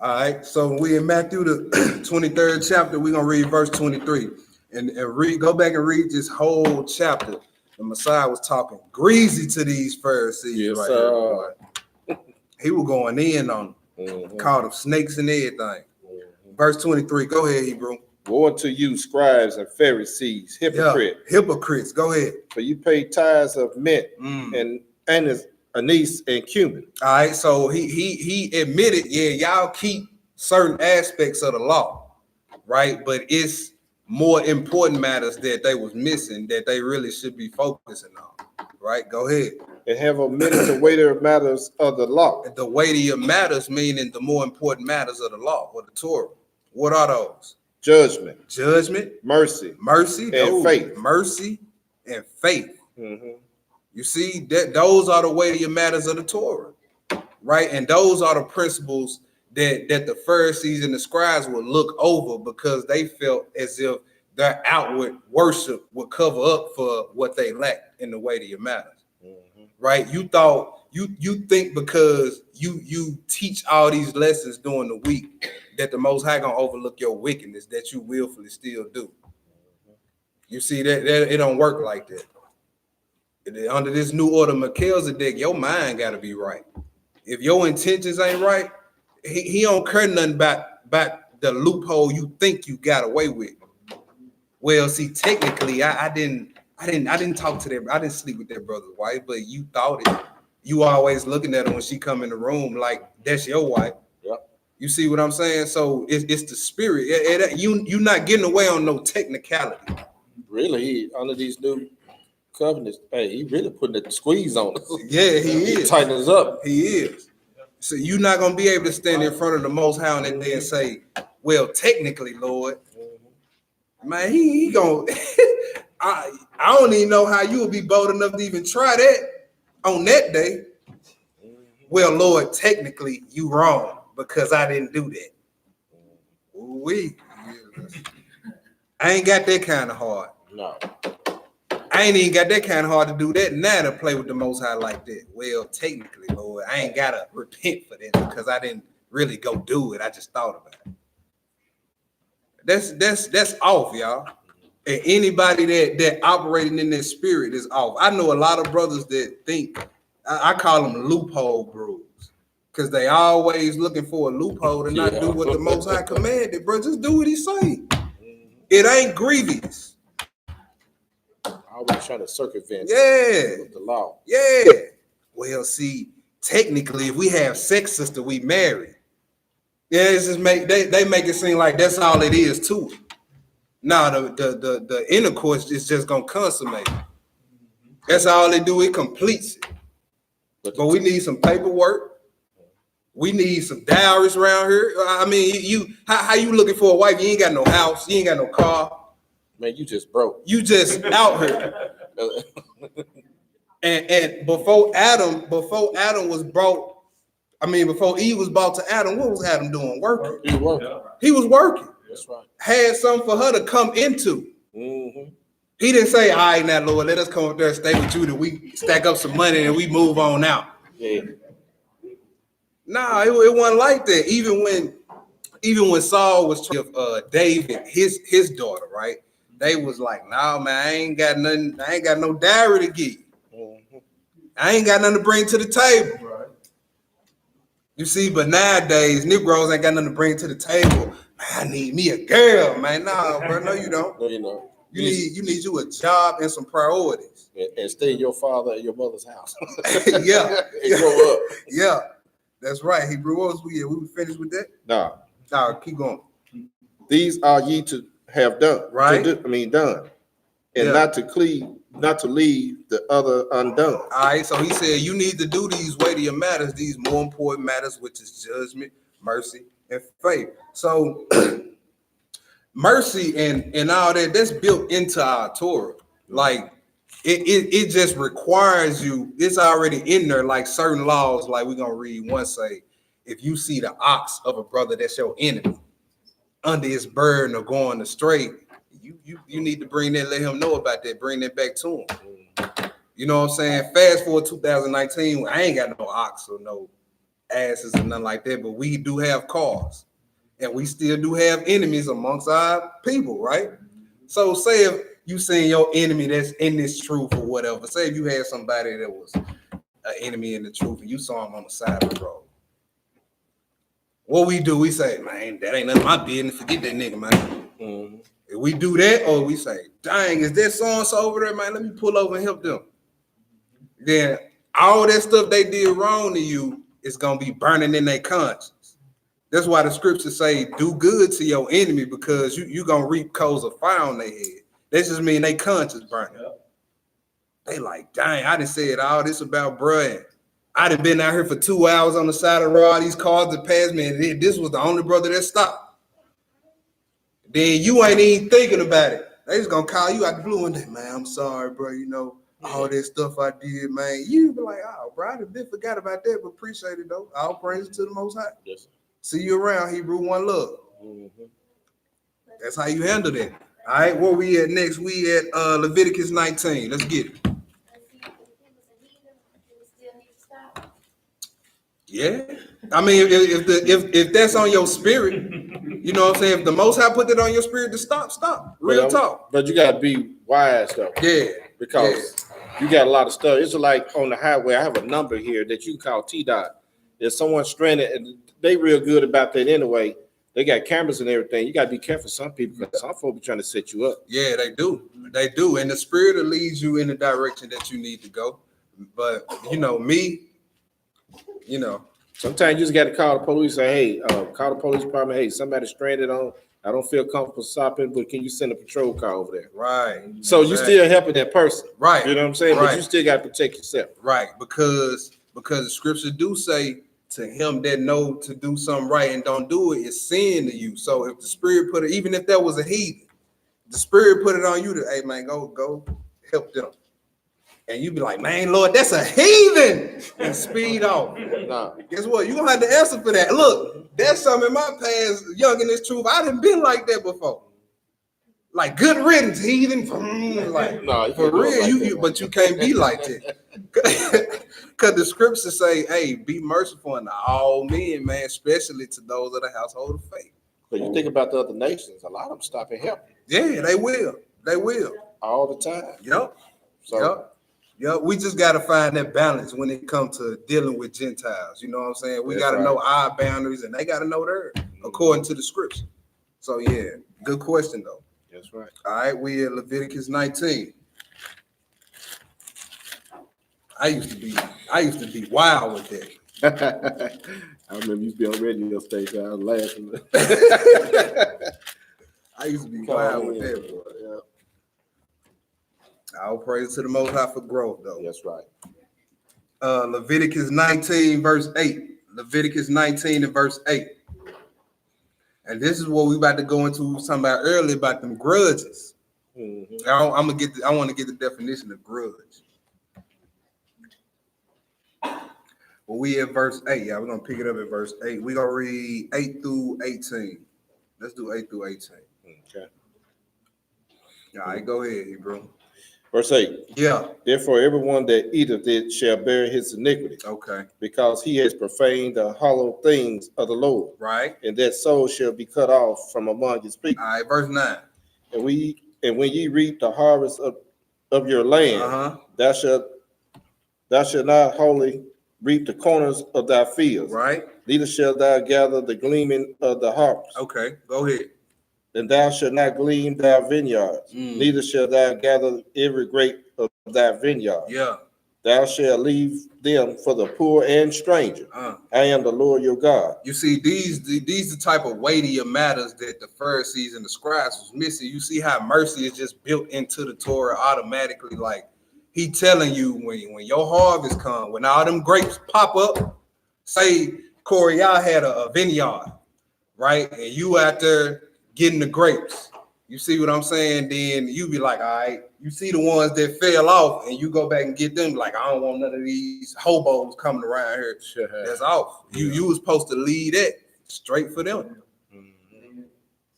All right, so we in Matthew the 23rd chapter. We're gonna read verse 23 and go back and read this whole chapter. The Messiah was talking greasy to these Pharisees. Yes, right here, he was going in on them, called them snakes and everything. Verse 23. Go ahead, Hebrew. Woe unto you, scribes and Pharisees, hypocrites. Go ahead. For you pay tithes of mint and anise and cumin. All right, so he admitted, y'all keep certain aspects of the law, right? But it's more important matters that they was missing that they really should be focusing on, right? Go ahead. And have omitted the weightier matters of the law. The weightier matters meaning the more important matters of the law or the Torah. What are those? Judgment, mercy, and faith. Mercy and faith. You see that those are the weightier matters of the Torah, right? And those are the principles that the Pharisees and the scribes would look over because they felt as if their outward worship would cover up for what they lacked in the weightier matters, right? You thought you think because you teach all these lessons during the week that the Most High gonna overlook your wickedness that you willfully still do. You see that it don't work like that. Under this new order, Melchizedek, your mind got to be right. If your intentions ain't right, he don't care nothing about the loophole you think you got away with. Well, see, technically, I didn't talk to that. I didn't sleep with that brother's wife, but you thought it. You always looking at her when she come in the room like that's your wife. Yep. You see what I'm saying? So it's the spirit. You not getting away on no technicality. Really, under these new covenants, hey, he really putting the squeeze on us. Yeah, he is. Tighten us up. He is. So you're not gonna be able to stand in front of the Most High on that day and say, "Well, technically, Lord, man, he gonna." I don't even know how you would be bold enough to even try that on that day. Well, Lord, technically, you wrong because I didn't do that. I ain't got that kind of heart. No. I ain't even got that kind of heart to do that now to play with the Most High like that. Well, technically, Lord, I ain't gotta repent for that because I didn't really go do it. I just thought about it. That's off, y'all. And anybody that operating in that spirit is off. I know a lot of brothers that think, I call them loophole bros, because they always looking for a loophole to not do what the Most High commanded, bro. Just do what he say. It ain't grievous. Always trying to circumvent the law. Yeah. Well, see, technically, if we have sex, sister, we married. Yeah, it's just they make it seem like that's all it is to it. Now the intercourse is just gonna consummate. That's all they do. It completes it. But we need some paperwork. We need some dowries around here. I mean, how you looking for a wife? You ain't got no house. You ain't got no car. Man, you just broke. You just out here. And before Adam was brought, before Eve was brought to Adam, what was Adam doing? Working. He was working. He was working. That's right. Had something for her to come into. Mm-hmm. He didn't say, all right, now, Lord, let us come up there and stay with you till we stack up some money and we move on out. Yeah. No, it wasn't like that. Even when Saul was trying to give David his daughter, right? They was like, no, man, I ain't got nothing. I ain't got no dowry to give. Mm-hmm. I ain't got nothing to bring to the table. Right. You see, but nowadays, Negroes ain't got nothing to bring to the table. Man, I need me a girl, man. No, bro, no, you don't. No, you know. You need you a job and some priorities. And stay in your father and your mother's house. Yeah. And grow up. Yeah. That's right. Hebrew, what was we finished with that? No, keep going. These are ye to have done. Right. Done. And not to leave the other undone. All right. So he said you need to do these weightier matters, these more important matters, which is judgment, mercy, and faith. So mercy and all that's built into our Torah. Like it just requires you, it's already in there, like certain laws, like we're gonna read one say, if you see the ox of a brother that's your enemy under his burden or going astray, you need to bring that, let him know about that, bring that back to him. You know what I'm saying? Fast forward 2019, I ain't got no ox or no asses or nothing like that, but we do have cars. And we still do have enemies amongst our people, right? So say if you seen your enemy that's in this truth or whatever. Say if you had somebody that was an enemy in the truth and you saw him on the side of the road. What we do, we say, man, that ain't none of my business. Forget that nigga, man. Mm-hmm. If we do that, or we say, dang, is that so-and-so over there, man? Let me pull over and help them. Then all that stuff they did wrong to you is going to be burning in their conscience. That's why the scriptures say, do good to your enemy, because you're going to reap coals of fire on their head. That just mean they conscience burning. They like, dang, I done said all this about bruh. I done been out here for 2 hours on the side of the road, these cars that passed me, and this was the only brother that stopped. Then you ain't even thinking about it. They just going to call you out the blue and say, man, I'm sorry, bro. You know, all that stuff I did, man. You be like, oh, bro, I done forgot about that, but appreciate it, though. All praises to the Most High. Yes, sir. See you around, Hebrew, one love. Mm-hmm. That's how you handle that. All right, where we at next? We at Leviticus 19. Let's get it. Yeah. I mean, if that's on your spirit, you know what I'm saying? If the Most High put it on your spirit to stop. Real talk. But you got to be wise, though. Yeah. Because you got a lot of stuff. It's like on the highway, I have a number here that you call T-Dot. If someone's stranded, and they real good about that anyway. They got cameras and everything. You got to be careful. Some people, some folks be trying to set you up. Yeah, they do. They do. And the spirit will lead you in the direction that you need to go. But, you know, me, you know. Sometimes you just got to call the police and say, hey, call the police department. Hey, somebody's stranded on. I don't feel comfortable stopping, but can you send a patrol car over there? Right. So you still helping that person. Right. You know what I'm saying? Right. But you still got to protect yourself. Right. Because the scripture do say, to him that know to do something right and don't do it is sin to you. So if the spirit put it, even if that was a heathen, the spirit put it on you to, hey man, go help them. And you be like, man, Lord, that's a heathen, and speed off. Nah. Guess what? You're gonna have to answer for that. Look, that's something in my past, young in this truth. I done been like that before. Like good riddance, heathen. Like no, for real, like but you can't be like that. Because the scriptures say, hey, be merciful unto all men, man, especially to those of the household of faith. But you think about the other nations, a lot of them stop and help. Yeah, they will. They will. all the time. Yep. So Yep. We just got to find that balance when it comes to dealing with Gentiles. You know what I'm saying? We got to know our boundaries and they got to know theirs according to the scripture. So, yeah, good question, though. that's right. All right, we at Leviticus 19. I used to be wild with that. I remember you be on radio station. I was laughing. I used to be wild with that, boy. Yeah. All praise to the Most High for growth, though. That's right. Leviticus 19, verse 8. Leviticus 19 and verse 8. And this is what we about to go into something about earlier about them grudges. Mm-hmm. I want to get the definition of grudge. Well, we at verse 8. Yeah, we're gonna pick it up at verse 8. We're gonna read 8 through 18. Let's do 8 through 18. Okay. All right, go ahead, Hebrew. Verse 8. Yeah. Therefore, everyone that eateth it shall bear his iniquity, Okay. because he has profaned the hollow things of the Lord, Right. and that soul shall be cut off from among his people. All right, verse 9. And when ye reap the harvest of your land, thou shalt not wholly reap the corners of thy fields, Right. neither shalt thou gather the gleaming of the harvest. Okay, go ahead. And thou shalt not glean thy vineyards, neither shalt thou gather every grape of thy vineyard. Yeah. Thou shalt leave them for the poor and stranger. I am the Lord your God. You see, these the type of weightier matters that the Pharisees and the scribes was missing. You see how mercy is just built into the Torah automatically. Like he telling you when your harvest come, when all them grapes pop up, say Corey, y'all had a vineyard, right? And you out there getting the grapes. You see what I'm saying? Then you be like, all right, you see the ones that fell off and you go back and get them. Like, I don't want none of these hobos coming around here. That's off. You was supposed to lead it straight for them. Mm-hmm.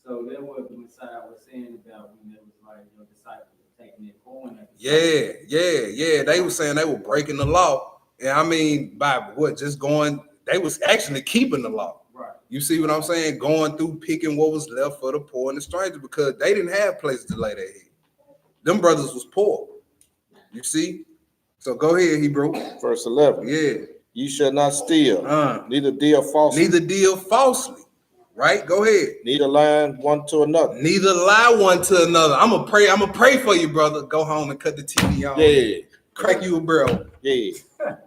So that's what the Messiah was saying about when it was like your disciples taking their corn. Yeah. They were saying they were breaking the law. And I mean, by what? Just going, they was actually keeping the law. Right. You see what I'm saying? Going through picking what was left for the poor and the stranger because they didn't have places to lay their head. Them brothers was poor. You see? So go ahead, Hebrew. Verse 11. Yeah. You shall not steal, neither deal falsely. Neither deal falsely. Right? Go ahead. Neither lie one to another. Neither lie one to another. I'm gonna pray for you, brother. Go home and cut the TV on. Yeah. Crack you a barrel. Yeah.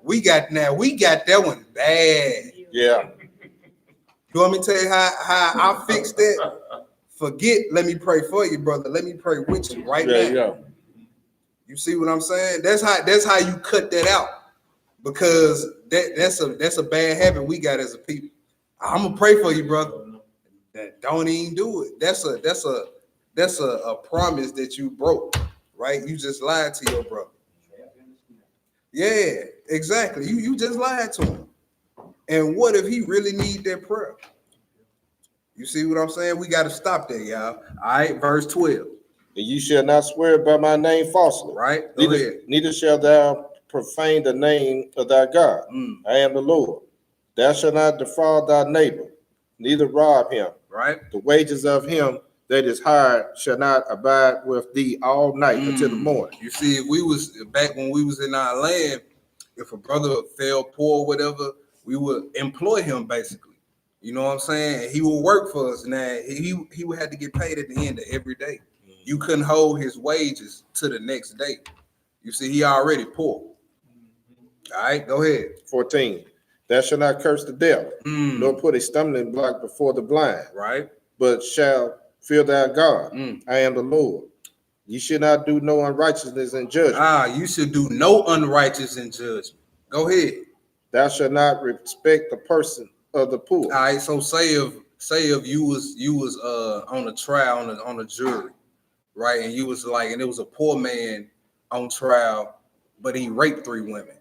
We got that one bad. Yeah. You want me to tell you how I fixed that? Forget, let me pray for you, brother. Let me pray with you right now. Yeah. You see what I'm saying? That's how you cut that out. Because that's a bad habit we got as a people. I'm gonna pray for you, brother. Don't even do it. That's a promise that you broke, right? You just lied to your brother. Yeah, exactly. You just lied to him. And what if he really need that prayer? You see what I'm saying? We got to stop there, y'all. All right, verse 12. And you shall not swear by my name falsely. Right? Go ahead. Neither shalt thou profane the name of thy God. I am the Lord. Thou shalt not defraud thy neighbor, neither rob him. Right? The wages of him that is hired shall not abide with thee all night until the morning. You see, if we was back when we was in our land, if a brother fell poor or whatever, we would employ him basically. You know what I'm saying? And he will work for us. Now he would have to get paid at the end of every day. You couldn't hold his wages to the next day. You see, he already poor. All right, go ahead. 14. Thou shalt not curse the deaf, nor put a stumbling block before the blind, Right? but shall fear thy God. I am the Lord. You should not do no unrighteousness in judgment. You should do no unrighteous in judgment. Go ahead. Thou shalt not respect the person of the poor. All right, so say if you was on a trial on a jury, right? And you was like, and it was a poor man on trial, but he raped 3 women.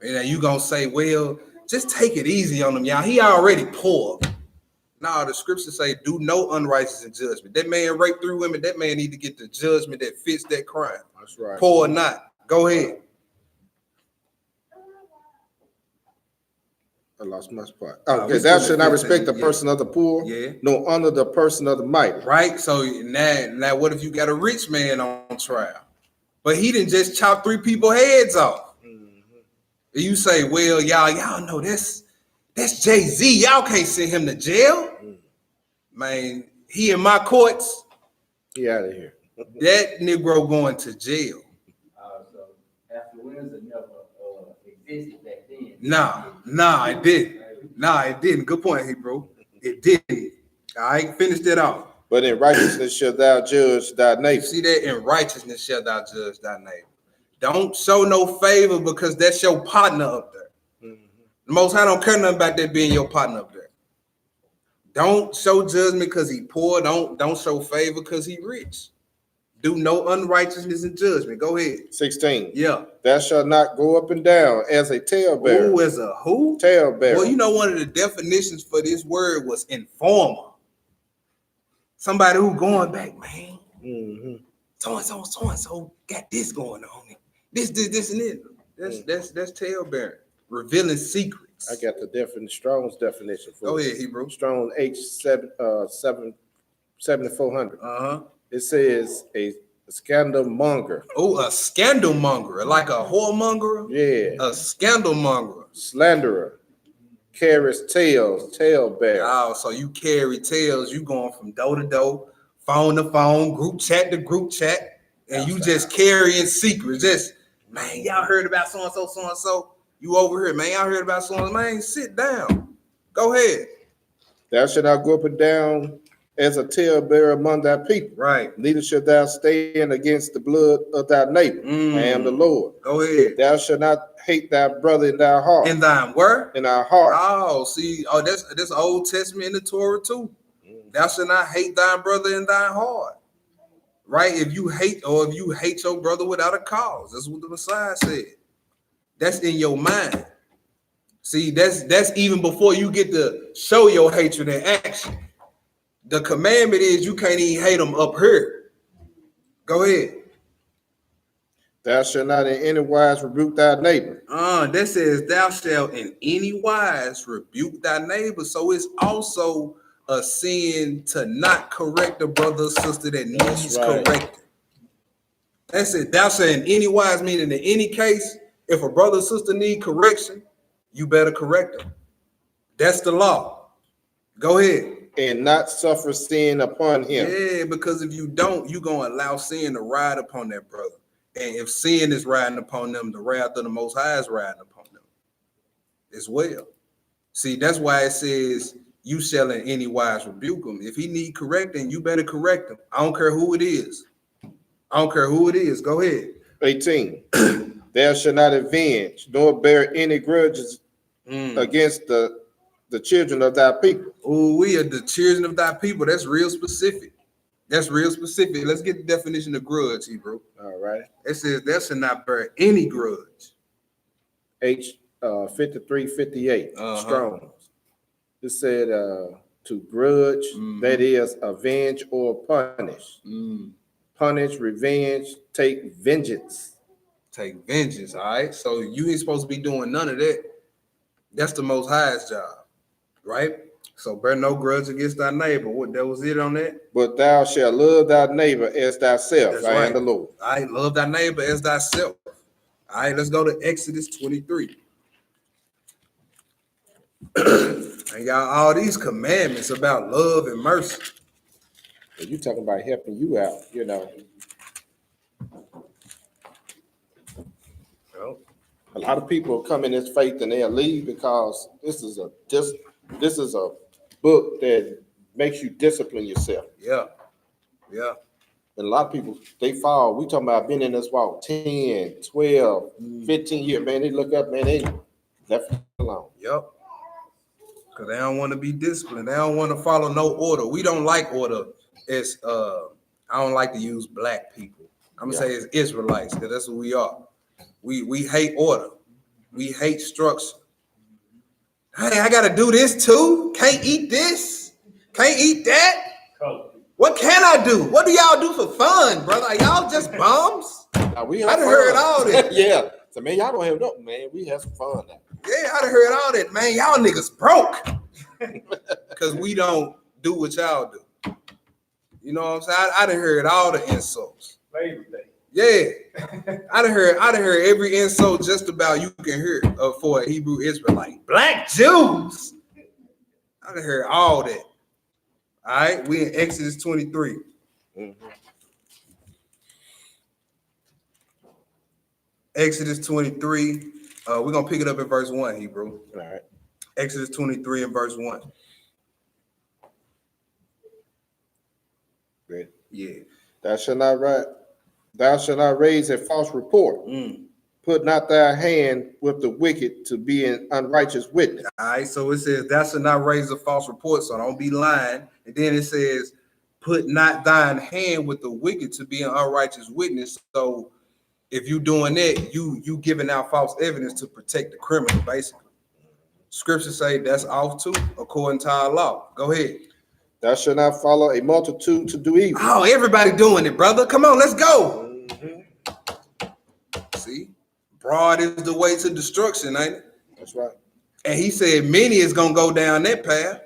And you gonna say, well, just take it easy on him, y'all. He already poor. No, the scriptures say, do no unrighteous in judgment. That man raped 3 women. That man need to get the judgment that fits that crime. That's right. Poor or not. Go ahead. I lost my spot. we Okay, still thou at shalt not 15, respect the yeah. person of the poor, Yeah. nor honor the person of the mighty. Right? So now what if you got a rich man on trial? But he didn't just chop 3 people's heads off. Mm-hmm. You say, well, y'all know that's Jay-Z. Y'all can't send him to jail. Man, he in my courts. He out of here. That Negro going to jail. So after Windsor never existed back then. Nah, it didn't. Good point, Hebrew. It didn't. All right, finish that off. But in righteousness shalt thou judge thy You neighbor. see that? In righteousness shall thou judge thy neighbor. Don't show no favor because that's your partner up there. Mm-hmm. The Most High don't care nothing about that being your partner up there. Don't show judgment because he poor. Don't show favor because he rich. Do no unrighteousness in judgment. Go ahead. 16. Yeah. Thou shalt not go up and down as a talebearer. Who as a who? Talebearer. Well, you know, one of the definitions for this word was informer. Somebody who going back, man. Mm-hmm. So got this going on. This, and this. That's talebearing. Revealing secrets. I got the Strong's definition for Go it. ahead, Hebrew. Strong H7 7400. Uh-huh. It says a scandal monger. Oh, a scandal monger, like a whoremonger. Yeah. A scandal monger. Slanderer. Carries tales. Talebearer. Oh, so you carry tales. You going from door to door, phone to phone, group chat to group chat, and you just carrying secrets. Just, man, y'all heard about so and so. You over here, man. Y'all heard about so and so. Man, sit down. Go ahead. Thou shalt not go up and down as a talebearer among thy people. Right. Neither shalt thou stand against the blood of thy neighbor. I am the Lord. Go ahead. Thou shalt not hate thy brother in thy heart. In thine where? In thy heart. Oh, see, that's Old Testament in the Torah too. Thou shalt not hate thy brother in thine heart. Right? If you hate your brother without a cause, that's what the Messiah said. That's in your mind. See, that's even before you get to show your hatred in action. The commandment is you can't even hate them up here. Go ahead. Thou shalt not in any wise rebuke thy neighbor. That says thou shalt in any wise rebuke thy neighbor. So it's also a sin to not correct a brother or sister that needs correcting. That's it. Thou shalt in any wise, meaning in any case, if a brother or sister need correction, you better correct them. That's the law. Go ahead. And not suffer sin upon him. Yeah, because if you don't, you're going to allow sin to ride upon that brother. And if sin is riding upon them, the wrath of the Most High is riding upon them as well. See, that's why it says, you shall in any wise rebuke him. If he need correcting, you better correct him. I don't care who it is. Go ahead. 18. Thou shalt not avenge, nor bear any grudges against the children of thy people. Oh, we are the children of thy people. That's real specific. Let's get the definition of grudge, Hebrew. All right. It says thou shalt not bear any grudge. H 5358. Strong. It said to grudge, that is avenge or punish. Punish, revenge, take vengeance. Take vengeance, all right? So you ain't supposed to be doing none of that. That's the Most High's job, right? So bear no grudge against thy neighbor. What, that was it on that? But thou shalt love thy neighbor as thyself. That's I right. am the Lord. All right, love thy neighbor as thyself. All right, let's go to Exodus 23. And y'all, all these commandments about love and mercy. You talking about helping you out, you know. Well, a lot of people come in this faith and they'll leave because this is a book that makes you discipline yourself. Yeah. And a lot of people, they fall. We talking about being in this walk 10, 12, 15 years, man. They look up, man, they left it alone. Yep. Because they don't want to be disciplined. They don't want to follow no order. We don't like order. It's I don't like to use black people. I'm gonna say it's Israelites, because that's who we are. We hate order. We hate structure. Hey, I gotta do this too. Can't eat this. Can't eat that. What can I do? What do y'all do for fun, brother? Are y'all just bums? Now, we I done heard all this. Yeah, So man, y'all don't have no man. We have some fun now. Yeah, I done heard all that, man. Y'all niggas broke. Cause we don't do what y'all do. You know what I'm saying? I done heard all the insults. Labor Day. Yeah. I done heard every insult just about you can hear for a Hebrew Israelite. Black Jews. I done heard all that. All right, we in Exodus 23. Mm-hmm. Exodus 23. We're gonna pick it up at verse 1, Hebrew. All right. Exodus 23 and verse 1. Great. Yeah. Thou shalt not raise a false report. Put not thy hand with the wicked to be an unrighteous witness. All right, so it says, thou shalt not raise a false report, so don't be lying. And then it says, put not thine hand with the wicked to be an unrighteous witness. So if you doing that, you giving out false evidence to protect the criminal, basically. Scripture say that's off too, according to our law. Go ahead. Thou shalt not follow a multitude to do evil. Oh, everybody doing it, brother. Come on, let's go. See, broad is the way to destruction, ain't it? That's right. And he said many is gonna go down that path.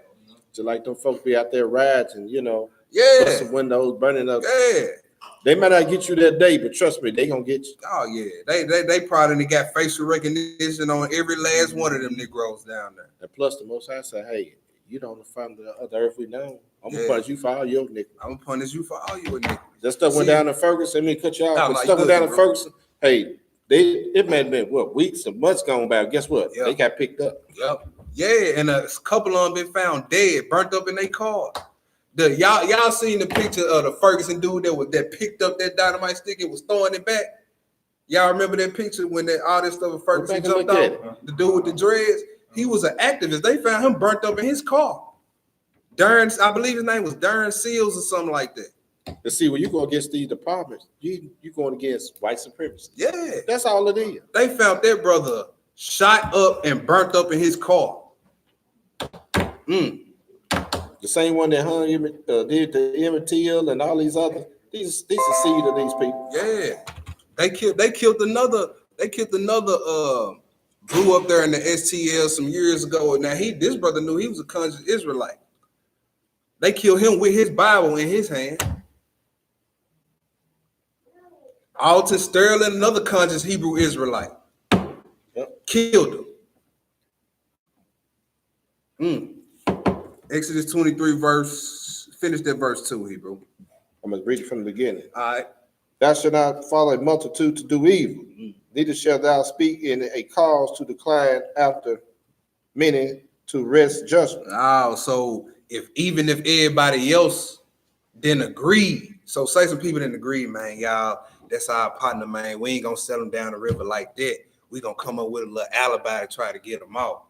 Just like them folks be out there riding, Yeah, some windows burning up. yeah. They might not get you that day, but trust me, they gonna get you. Oh yeah, they probably got facial recognition on every last one of them Negroes down there. And plus, the Most High say, "Hey, you don't find the other earth we know. I'm gonna Yeah. punish you for all your niggas." I'm gonna punish you for all your niggas. That stuff went See- down in Ferguson. Let me cut you off. No, But no, stuff you went good, down in bro. Ferguson. Hey, it may have been weeks and months gone by. Guess what? Yeah. They got picked up. Yep. Yeah, and a couple of them been found dead, burnt up in their car. Y'all seen the picture of the Ferguson dude that picked up that dynamite stick and was throwing it back? Y'all remember that picture when all this stuff with Ferguson back and jumped look off? The dude with the dreads, he was an activist. They found him burnt up in his car. Darren, I believe his name was Darren Seals or something like that. To see when you go against these departments, you going against white supremacy. Yeah, That's all it is. they found their brother shot up and burnt up in his car. The same one that did the Emmett Till and all these others. These are seed of these people. Yeah, they killed another blew up there in the STL some years ago. Now this brother knew he was a conscious Israelite. They killed him with his Bible in his hand. Alton Sterling, another conscious Hebrew Israelite, killed him. Exodus 23 finish that verse 2, Hebrew. I'm gonna read it from the beginning. All right. Thou shalt not follow a multitude to do evil, neither shalt thou speak in a cause to decline after many to rest judgment. Oh, so even if everybody else didn't agree, so say some people didn't agree, man, y'all, that's our partner, man. We ain't gonna sell them down the river like that. We gonna come up with a little alibi to try to get them out.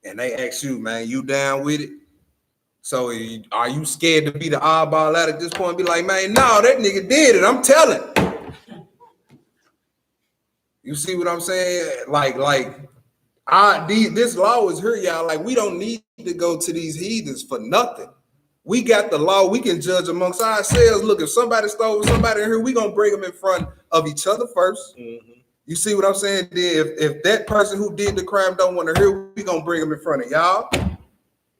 And they ask you, man, you down with it? So are you scared to be the oddball out at this point? Be like, man, no, that nigga did it. I'm telling. You see what I'm saying? This law is here, y'all. Like, we don't need to go to these heathens for nothing. We got the law. We can judge amongst ourselves. Look, if somebody stole somebody in here, we gonna bring them in front of each other first. You see what I'm saying? Then if that person who did the crime don't want to hear, we gonna bring them in front of y'all.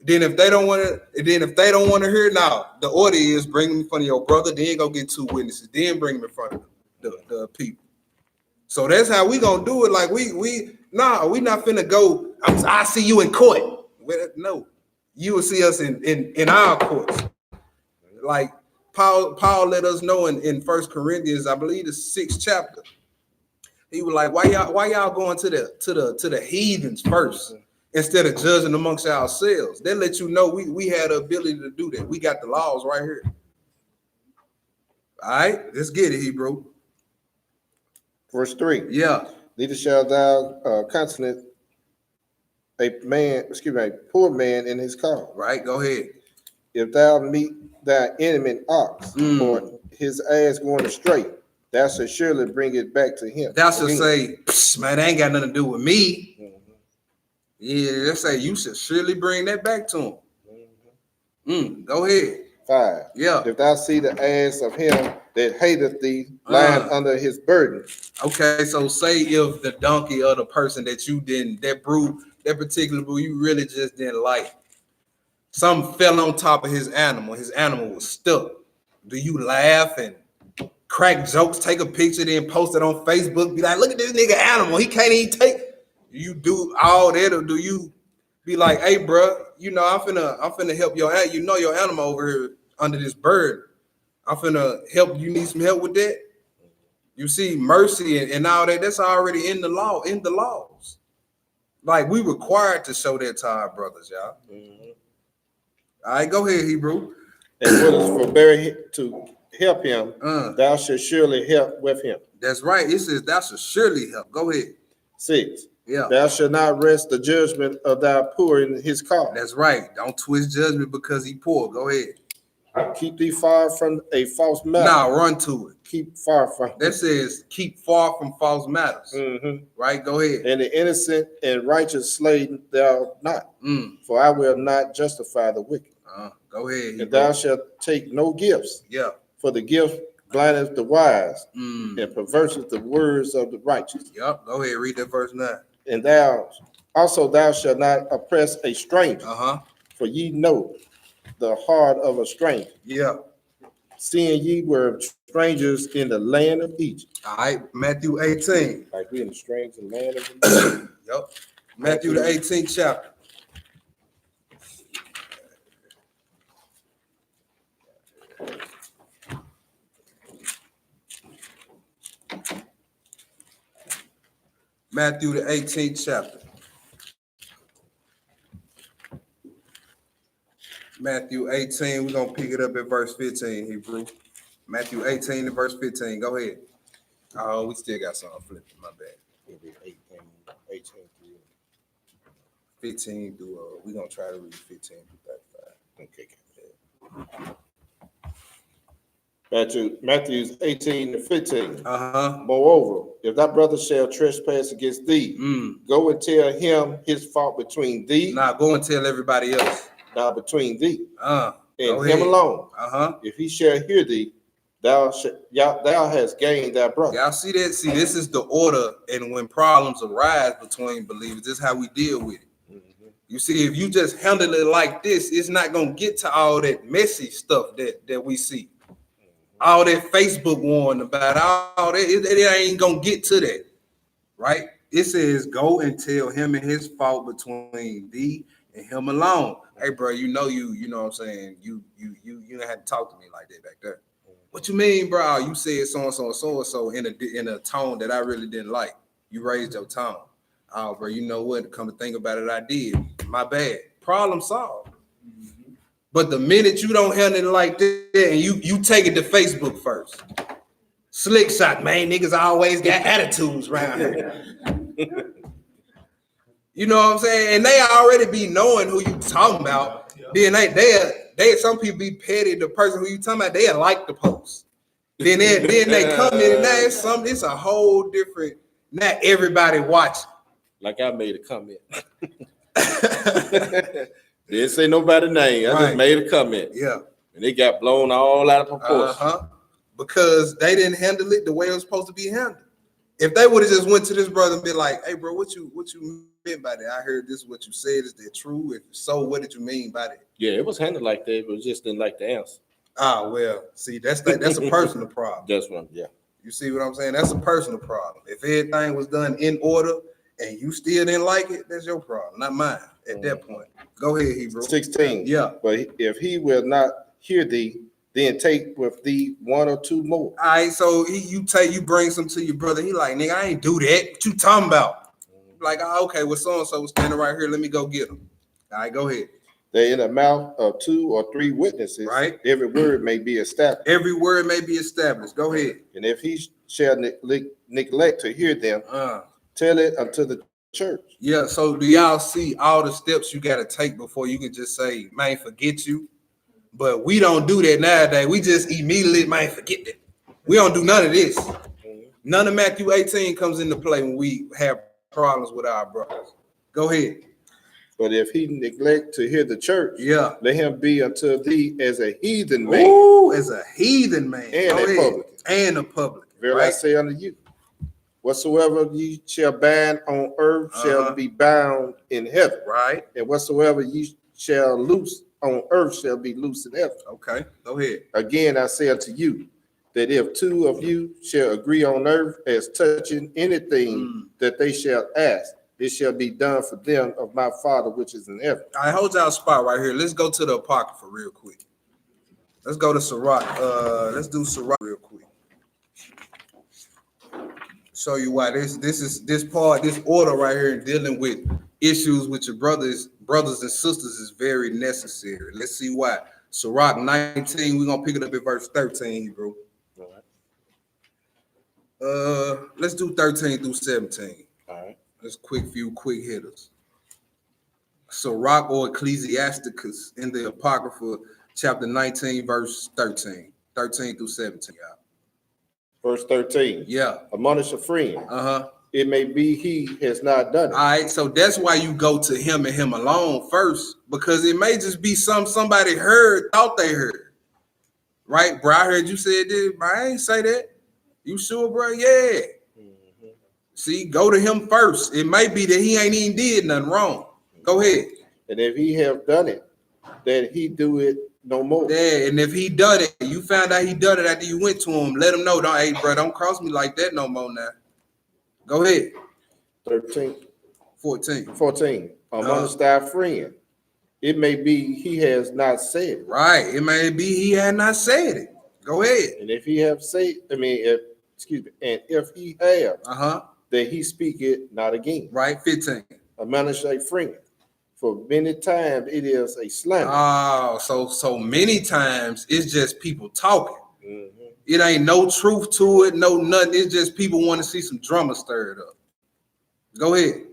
Then if they don't want to hear, now the order is bring them in front of your brother. Then go get 2 witnesses. Then bring them in front of the people. So that's how we gonna do it. Like we not finna go. I see you in court. No, you will see us in our courts. Like Paul let us know in 1 Corinthians, I believe the 6th chapter. He was like, why y'all going to the heathens first instead of judging amongst ourselves? They let you know we had the ability to do that. We got the laws right here. All right, let's get it, Hebrew. Verse 3. Yeah. Neither shalt thou consonant a poor man in his cause. Right, go ahead. If thou meet thy enemy ox or his ass going astray, thou shalt surely bring it back to him. Thou shalt say, man, that ain't got nothing to do with me. Yeah, let's say you should surely bring that back to him. Go ahead. 5. Yeah. If thou see the ass of him that hateth thee lying under his burden. Okay, so say if the donkey or the person that you didn't, that particular brew, you really just didn't like, something fell on top of his animal was stuck. Do you laugh and crack jokes, take a picture, then post it on Facebook, be like, look at this nigga animal, he can't even take? Do you do all that, or do you be like, hey, bro, you know, I'm finna help your animal over here under this bird. I'm finna help. You need some help with that? You see, mercy and all that, that's already in the laws. Like, we required to show that to our brothers, y'all. Mm-hmm. All right, go ahead, Hebrew. And what is forbearing to help him, thou shalt surely help with him. That's right. It says thou shalt surely help. Go ahead. 6. Yeah. Thou shalt not rest the judgment of thy poor in his cause. That's right. Don't twist judgment because he poor. Go ahead. Keep thee far from a false matter. Now run to it. Keep far from. That says keep far from false matters. Mm-hmm. Right? Go ahead. And the innocent and righteous slay thou not. For I will not justify the wicked. Go ahead. And thou shalt take no gifts. Yeah. For the gift blindeth the wise and perverseth the words of the righteous. Yep. Go ahead. Read that verse 9. And thou shalt not oppress a stranger. For ye know the heart of a stranger. Yeah. Seeing ye were strangers in the land of Egypt. All right. Matthew 18. Like we in the strange land of Egypt. Yep. Matthew the 18th chapter. Matthew the 18th chapter. Matthew 18, we're going to pick it up at verse 15, Hebrew. Matthew 18 and verse 15. Go ahead. Oh, we still got something flipping. My bad. 18 through 15 through, we're going to try to read 15 through 35. Okay. Matthew 18 and 15. Moreover, if thy brother shall trespass against thee, go and tell him his fault between thee. Now go and tell everybody else. Now between thee and him alone. If he shall hear thee, thou hast gained thy brother. Y'all see that? See, this is the order, and when problems arise between believers, this is how we deal with it. You see, if you just handle it like this, it's not gonna get to all that messy stuff that we see. All that Facebook warning about, all that, it ain't gonna get to that, right? It says, go and tell him and his fault between thee and him alone. Hey, bro, you know what I'm saying? You didn't have to talk to me like that back there. What you mean, bro? You said so and so and so and so in a tone that I really didn't like. You raised your tone. Oh, bro, you know what? Come to think about it, I did. My bad. Problem solved. But the minute you don't handle it like that and you take it to Facebook first, slick shot, man, niggas always got attitudes around here. You know what I'm saying? And they already be knowing who you talking about. Then they some people be petty. The person who you talking about, they like the post. Then they come in and now it's a whole different. Not everybody watching. Like I made a comment. Didn't say nobody's name. I just made a comment. Yeah. And they got blown all out of proportion. Because they didn't handle it the way it was supposed to be handled. If they would have just went to this brother and been like, hey, bro, what you meant by that? I heard this is what you said. Is that true? If so, what did you mean by that? Yeah, it was handled like that, but just didn't like the answer. Well, see, that's a personal problem. That's one, yeah. You see what I'm saying? That's a personal problem. If everything was done in order and you still didn't like it, that's your problem, not mine at that point. Go ahead, Hebrew. 16. Yeah. But if he will not hear thee, then take with thee one or two more. All right, so you bring some to your brother. He like, nigga, I ain't do that. What you talking about? Like, okay, well, so-and-so was standing right here. Let me go get him. All right, go ahead. That in the mouth of 2 or 3 witnesses, right, every word may be established. Every word may be established. Go ahead. And if he shall neglect to hear them, tell it unto the church. Yeah, so do y'all see all the steps you got to take before you can just say, man, forget you? But we don't do that nowadays. We just immediately, man, forget that. We don't do none of this. None of Matthew 18 comes into play when we have problems with our brothers. Go ahead. But if he neglect to hear the church, Yeah. let him be unto thee as a heathen man. Ooh, as a heathen man. And a publican. And a publican. Verily I say unto you, whatsoever ye shall bind on earth shall be bound in heaven. Right. And whatsoever ye shall loose on earth shall be loose in heaven. Okay, go ahead. Again, I say unto you, that if two of you shall agree on earth as touching anything that they shall ask, it shall be done for them of my Father which is in heaven. All right, hold y'all spot right here. Let's go to the Apocrypha real quick. Let's go to Sirach. Let's do Sirach real quick. Show you why this order right here dealing with issues with your brothers and sisters is very necessary. Let's see why. Sirach 19, we're gonna pick it up at verse 13, bro. All right. Let's do 13 through 17. All right. Let's few quick hitters. Sirach or Ecclesiasticus in the Apocrypha, chapter 19, verse 13 through 17, y'all. Verse 13. Yeah. Admonish a friend. It may be he has not done it. All right, so that's why you go to him and him alone first, because it may just be somebody thought they heard. Right, bro? I heard you said this, but I ain't say that. You sure, bro? Yeah. See, go to him first. It might be that he ain't even did nothing wrong. Go ahead. And if he have done it, that he do it no more. Yeah, and if he done it, you found out he done it after you went to him, let him know, hey, bro, don't cross me like that no more now. Go ahead. 14. Admonish thy friend. It may be he has not said it. Right. It may be he had not said it. Go ahead. And if he have said, and if he have, that he speak it not again. Right. 15. Admonish a friend. For many times it is a slander. Oh, so many times it's just people talking. It ain't no truth to it, no nothing. It's just people want to see some drama stirred up. Go ahead.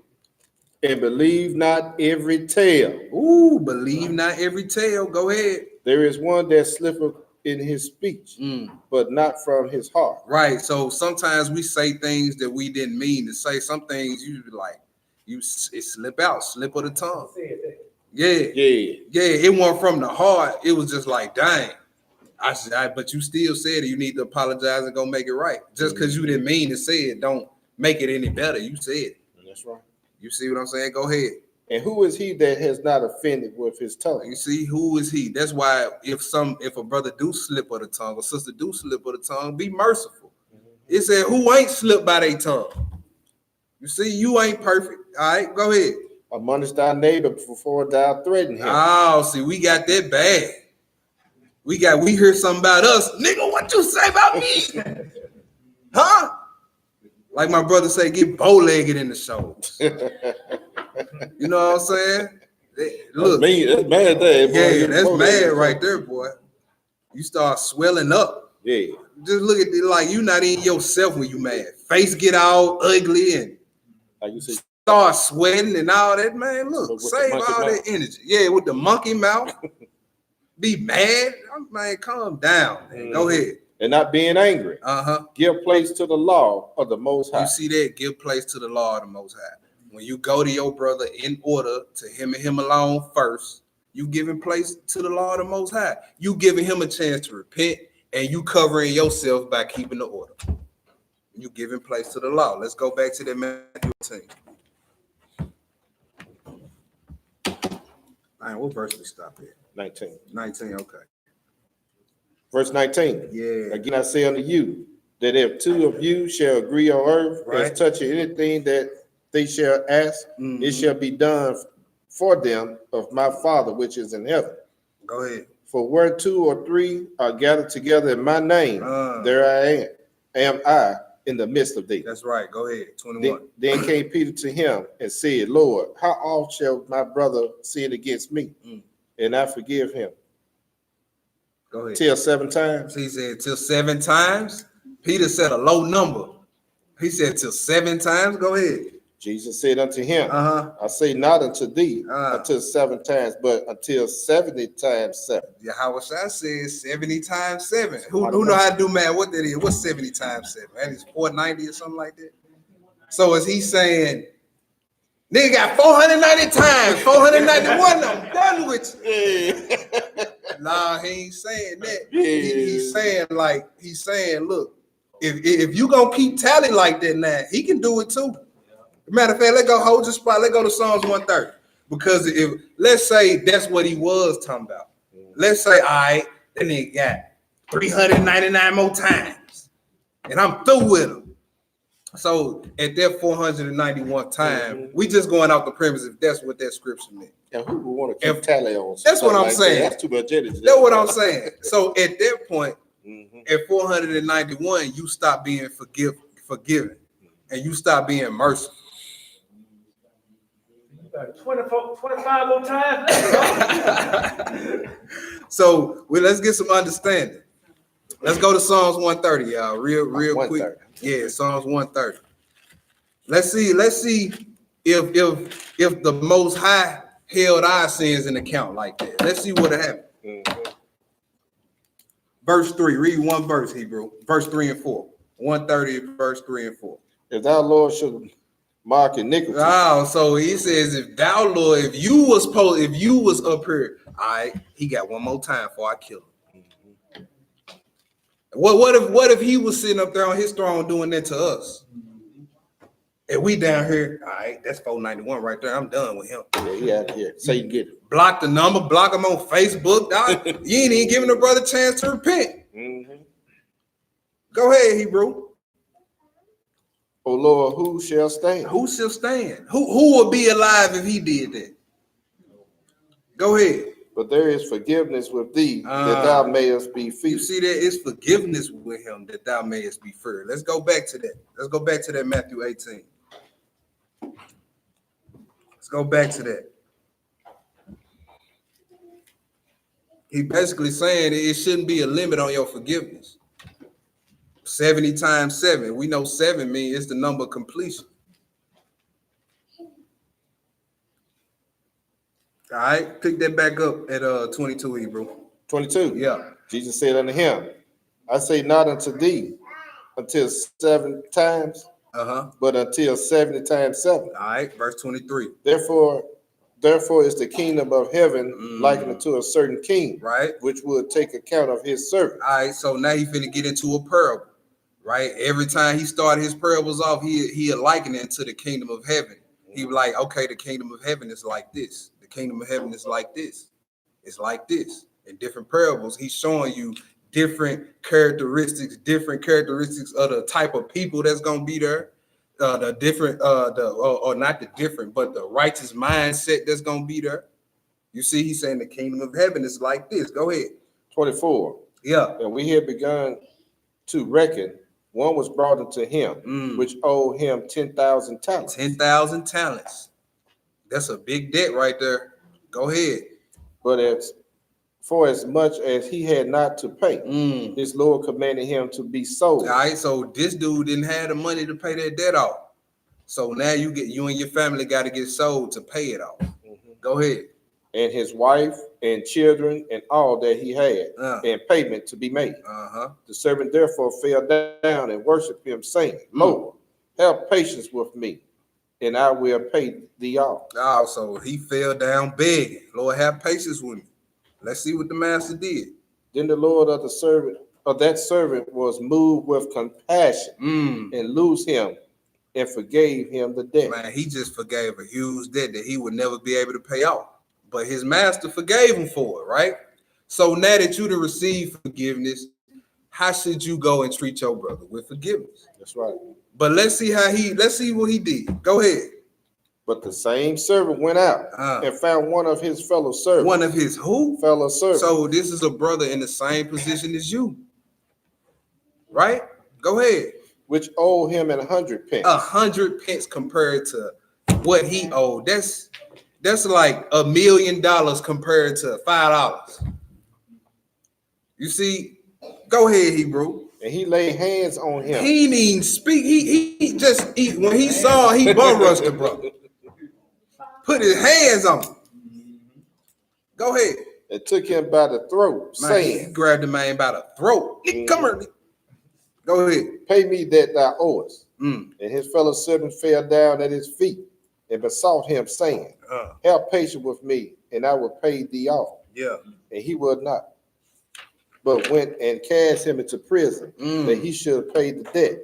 And believe not every tale. Ooh, believe not every tale. Go ahead. There is one that slippeth in his speech, but not from his heart. Right. So sometimes we say things that we didn't mean to say. Some things you like, it slip out, slip of the tongue. Yeah. It wasn't from the heart. It was just like, dang. But you still said it. You need to apologize and go make it right. Just because you didn't mean to say it, don't make it any better. You said it. That's right. You see what I'm saying? Go ahead. And who is he that has not offended with his tongue? You see, who is he? That's why if a brother do slip of the tongue or sister do slip of the tongue, be merciful. It said, who ain't slipped by their tongue? You see, you ain't perfect. All right, go ahead. Admonish thy neighbor before thou threaten him. Oh, see, we got that bad. We hear something about us. Nigga, what you say about me? Huh? Like my brother say, get bow-legged in the shoulders. You know what I'm saying? Look, that's mad there, boy. Yeah, that's mad right there, boy. You start swelling up. Yeah. Just look at it like you not in yourself when you mad. Face get all ugly and like you say, start sweating and all that, man. Look, save all that energy. Yeah, with the monkey mouth. Be mad. Man, calm down, man. Go ahead. And not being angry. Give place to the law of the Most High. You see that? Give place to the law of the Most High. When you go to your brother in order to him and him alone first, you giving place to the law of the Most High. You giving him a chance to repent, and you covering yourself by keeping the order. You giving place to the law. Let's go back to that Matthew 10. Man, what verse we stop at? 19. 19, okay. Verse 19. Yeah. Again, I say unto you, that if two of you shall agree on earth as touching anything that they shall ask, it shall be done for them of my Father which is in heaven. Go ahead. For where 2 or 3 are gathered together in my name, there I am I in the midst of thee. That's right. Go ahead. 21. Then came Peter to him and said, Lord, how oft shall my brother sin against me, and I forgive him? Go ahead. Till 7 times. He said till 7 times. Peter said a low number. He said till 7 times. Go ahead. Jesus said unto him, I say not unto thee until 7 times, but until 70 times 7. Yahushua says 70 times 7. Who know how to do math? What that is? What's 70 times 7? That is 490 or something like that. So is he saying Nigga got 490 times, 491. I'm done with you. Nah, he ain't saying that. He's saying, look, if you gonna keep tally like that now, he can do it too. Matter of fact, let's go hold your spot. Let's go to Psalms 130. Because if let's say that's what he was talking about. Let's say, all right, that nigga got 399 more times, and I'm through with him. So at that 491 time, we just going off the premise if that's what that scripture meant. And who would want to keep tally on? That's what I'm saying. That's too much energy. That's what I'm saying. So at that point, at 491, you stop being forgiven, and you stop being merciful. 25 more times. So let's get some understanding. Let's go to Psalms 130, y'all. Real quick. Yeah, Psalms 130. Let's see if the Most High held our sins in account like that. Let's see what happened. Verse 3. Read one verse, Hebrew. Verse 3 and 4. 130, verse 3 and 4. If thou, Lord, should mark iniquity. Oh, so he says, if thou, Lord, if you was up here, all right, he got one more time before I kill him. What if he was sitting up there on his throne doing that to us? And we down here, all right, that's 491 right there. I'm done with him. Yeah. Say you get it. Block the number, block him on Facebook. Dog. You ain't even giving the brother a chance to repent. Go ahead, Hebrew. Oh Lord, who shall stand? Who shall stand? Who will be alive if he did that? Go ahead. But there is forgiveness with thee, that thou mayest be free. You see that it's forgiveness with him that thou mayest be free. Let's go back to that. Let's go back to that Matthew 18. Let's go back to that. He basically saying it shouldn't be a limit on your forgiveness. 70 times 7. We know 7 means it's the number of completion. All right, pick that back up at 22, Hebrew. 22. Yeah. Jesus said unto him, I say not unto thee until 7 times, but until 70 times 7. All right, verse 23. Therefore is the kingdom of heaven likened to a certain king, right, which would take account of his servant. All right, so now he finna get into a parable, right? Every time he started his parables off, he likened it to the kingdom of heaven. He was like, okay, the kingdom of heaven is like this. The kingdom of heaven is like this. It's like this. In different parables, he's showing you different characteristics of the type of people that's gonna be there. Not the different, but the righteous mindset that's gonna be there. You see, he's saying the kingdom of heaven is like this. Go ahead. 24. Yeah. And we had begun to reckon. One was brought unto him, which owed him 10,000 talents. 10,000 talents. That's a big debt right there. Go ahead. But for as much as he had not to pay, his Lord commanded him to be sold. All right, so this dude didn't have the money to pay that debt off. So now you and your family got to get sold to pay it off. Go ahead. And his wife and children and all that he had, and payment to be made. The servant therefore fell down and worshiped him, saying, Lord, have patience with me, and I will pay thee off. Oh, so he fell down begging. Lord, have patience with me. Let's see what the master did. Then the Lord of that servant was moved with compassion and loosed him and forgave him the debt. Man, he just forgave a huge debt that he would never be able to pay off. But his master forgave him for it, right? So now that you to receive forgiveness, how should you go and treat your brother? With forgiveness. That's right. But let's see what he did. Go ahead. But the same servant went out and found one of his fellow servants. One of his who? Fellow servants. So this is a brother in the same position as you. Right? Go ahead. Which owed him 100 pence. 100 pence compared to what he owed. That's like $1 million compared to $5. You see, go ahead, Hebrew. And he laid hands on him. He didn't even speak. When he saw, he bum rushed the brother. Put his hands on him. Go ahead. And took him by the throat, saying, he grabbed the man by the throat. Come here. Go ahead. Pay me that thou owest. And his fellow servant fell down at his feet and besought him, saying, have patience with me, and I will pay thee all. Yeah. And he would not, but went and cast him into prison, that he should pay the debt.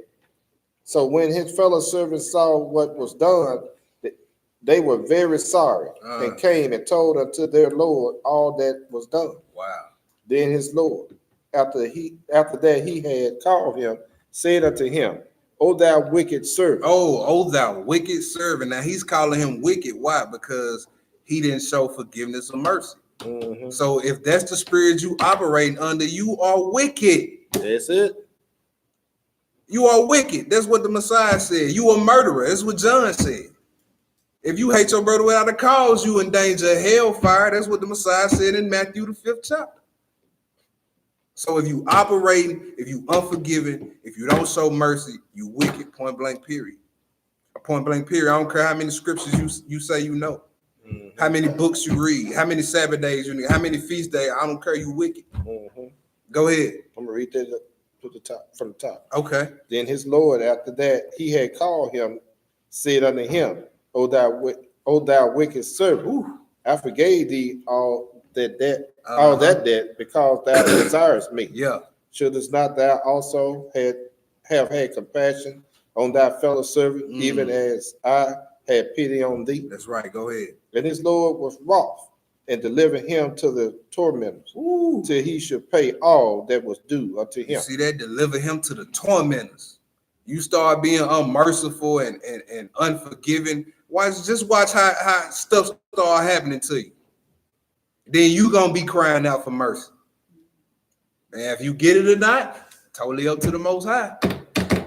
So when his fellow servants saw what was done, they were very sorry, and came and told unto their Lord all that was done. Wow. Then his Lord, after that he had called him, said unto him, O thou wicked servant. Oh, thou wicked servant. Now he's calling him wicked. Why? Because he didn't show forgiveness or mercy. Mm-hmm. So if that's the spirit you operating under, you are wicked. That's it. You are wicked. That's what the Messiah said. You a murderer. That's what John said. If you hate your brother without a cause, you in danger of hellfire. That's what the Messiah said in Matthew the 5th chapter. So if you operating, if you unforgiving, if you don't show mercy, you wicked, point blank, period. A point blank, period. I don't care how many scriptures you say you know, how many books you read, how many Sabbath days you need, how many feast days. I don't care. You wicked. Go ahead. I'm gonna read that to the top, from the top. Okay. Then his Lord, after that he had called him, said unto him, O thou wicked servant, I forgave thee all that debt, because thou desirest me. Yeah. Shouldest not thou also have had compassion on thy fellow servant, even as I had pity on thee? That's right. Go ahead. And his Lord was wroth, and delivered him to the tormentors, till he should pay all that was due unto him. You see that? Deliver him to the tormentors. You start being unmerciful and unforgiving. Just watch how stuff start happening to you. Then you gonna be crying out for mercy. And if you get it or not, totally up to the Most High.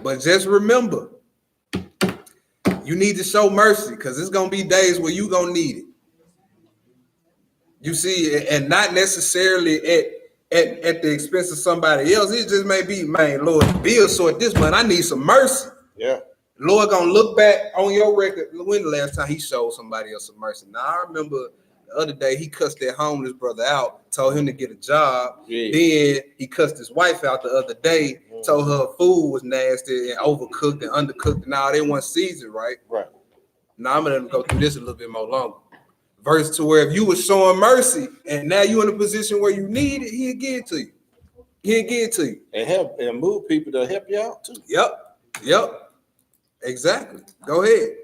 But just remember, you need to show mercy, because it's gonna be days where you gonna need it. You see, and not necessarily at the expense of somebody else. It just may be, man, Lord, bill short this month. I need some mercy. Yeah. Lord gonna look back on your record. When the last time he showed somebody else some mercy? Now I remember the other day he cussed that homeless brother out, told him to get a job. Yeah. Then he cussed his wife out the other day, told her food was nasty and overcooked and undercooked, and all they want seasoned, right? Right. Now I'm gonna go through this a little bit more longer. Verse to where if you were showing mercy and now you're in a position where you need it, he'll give it to you. He'll give it to you. And help and move people to help you out too. Yep. Exactly. Go ahead.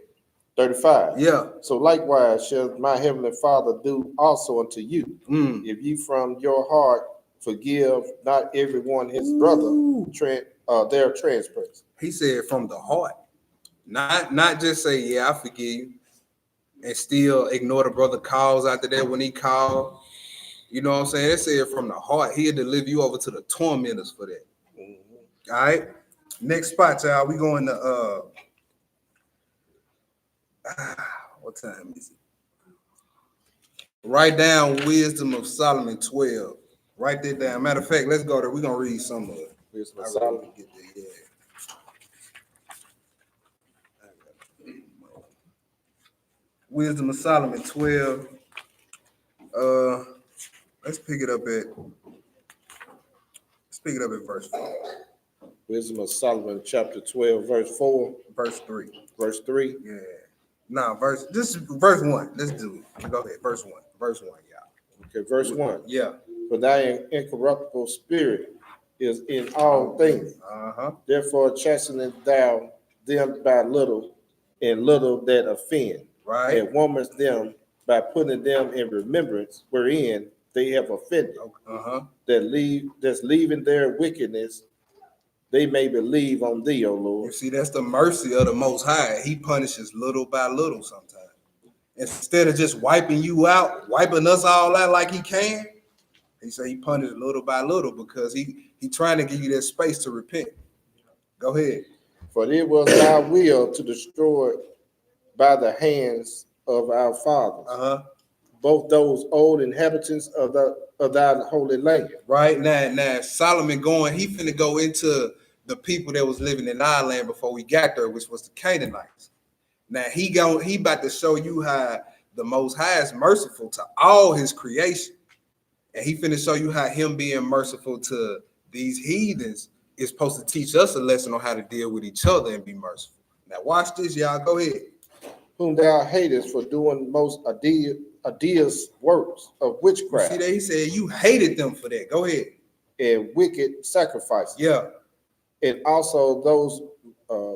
35. Yeah. So likewise shall my heavenly Father do also unto you, if you from your heart forgive not everyone his brother their transgressions. He said from the heart, not just say, yeah, I forgive you, and still ignore the brother calls after that when he called. You know what I'm saying? They said from the heart, he'll deliver you over to the tormentors for that. All right. Next spot, y'all. We going to what time is it? Write down Wisdom of Solomon 12. Write that down. Matter of fact, let's go there. We're gonna read some of it. Wisdom of Solomon. Wisdom of Solomon 12. Let's pick it up at verse 4. Wisdom of Solomon, chapter 12, verse 4. Verse 3. Verse 3. Yeah. Nah, verse 1. Let's do it. Go ahead. Verse 1. Verse 1, y'all. Okay, verse 1. Yeah. For thy incorruptible spirit is in all things. Therefore chasteneth thou them by little, and little that offend. Right. And warmest them by putting them in remembrance wherein they have offended. That's leaving their wickedness, they may believe on thee, O Lord. You see, that's the mercy of the Most High. He punishes little by little sometimes. Instead of just wiping you out, wiping us all out like he can, he said he punished little by little because he trying to give you that space to repent. Go ahead. For it was thy will to destroy by the hands of our fathers, both those old inhabitants of thy holy land. Right now Solomon he finna go into the people that was living in our land before we got there, which was the Canaanites. Now he about to show you how the Most High is merciful to all his creation, and he finna show you how him being merciful to these heathens is supposed to teach us a lesson on how to deal with each other and be merciful. Now watch this, y'all. Go ahead. whom thou hatest for doing most odious works of You witchcraft see that? He said you hated them for that. Go ahead. and wicked sacrifices. Yeah. And also those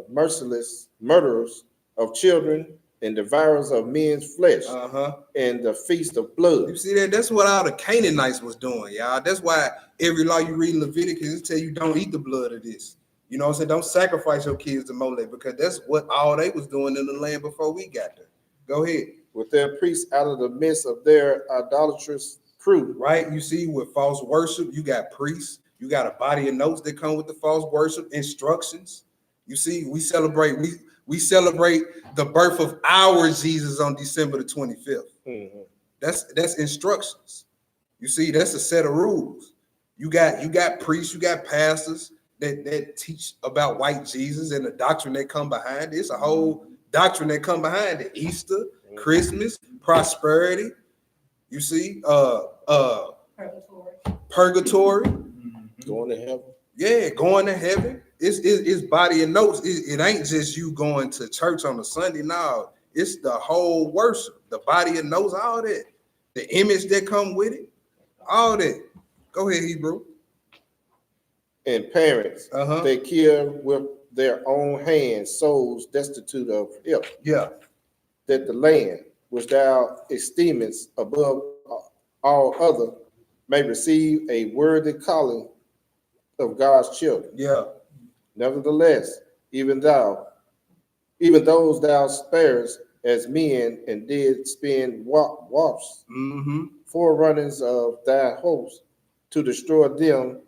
merciless murderers of children and devourers of men's flesh and the feast of blood. You see that? That's what all the Canaanites was doing, y'all. That's why every law you read in Leviticus, it tell you don't eat the blood of this. You know what I'm saying? Don't sacrifice your kids to Molech, because that's what all they was doing in the land before we got there. Go ahead. With their priests out of the midst of their idolatrous crew. Right? You see, with false worship, you got priests. You got a body of notes that come with the false worship, instructions. You see, we celebrate the birth of our Jesus on December the 25th. Mm-hmm. That's instructions. You see, that's a set of rules. You got priests, you got pastors that teach about white Jesus and the doctrine that come behind it. It's a whole doctrine that come behind it. Easter, Christmas, prosperity. You see, purgatory. Going to heaven. Yeah, going to heaven. It's body and notes. It ain't just you going to church on a Sunday. No, it's the whole worship, the body and notes, all that, the image that come with it, all that. Go ahead, Hebrew. And parents, they kill with their own hands souls destitute of help. Yeah. That the land which thou esteemest above all other may receive a worthy calling of God's children. Yeah. Nevertheless, even those thou sparest as men, and did spend wasps, forerunners of thy host, to destroy them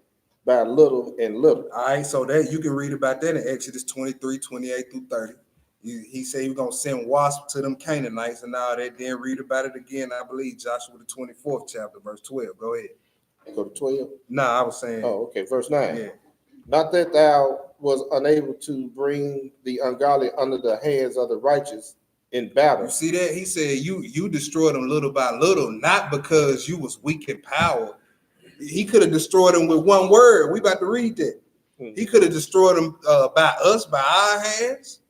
by little and little. All right, so that you can read about that in Exodus 23, 28 through 30. He said he was gonna send wasps to them Canaanites and all that. Then read about it again, I believe, Joshua the 24th chapter, verse 12. Go ahead. Go to 12? Nah, I was saying. Oh, okay, verse 9. Yeah. Not that thou was unable to bring the ungodly under the hands of the righteous in battle. You see that? He said you destroyed them little by little, not because you was weak in power. He could have destroyed them with one word. We about to read that. He could have destroyed them by our hands,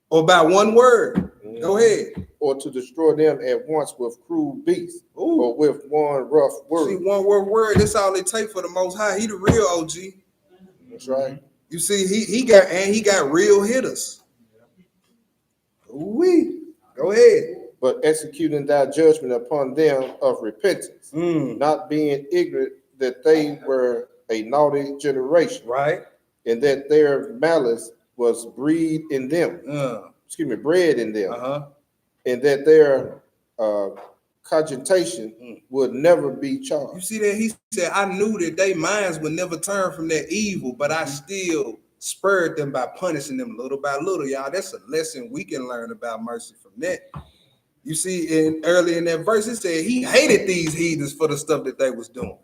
or by one word. Go ahead. Or to destroy them at once with cruel beasts, or with one rough word. See, one word, that's all it takes for the Most High. He the real OG. That's right. You see, he got real hitters. Go ahead. But executing thy judgment upon them of repentance, not being ignorant that they were a naughty generation, right? And that their malice was bred in them, and that their cogitation would never be charged. You see that? He said, I knew that their minds would never turn from their evil, but I still spurred them by punishing them little by little, y'all. That's a lesson we can learn about mercy from that. You see, early in that verse, it said he hated these heathens for the stuff that they was doing.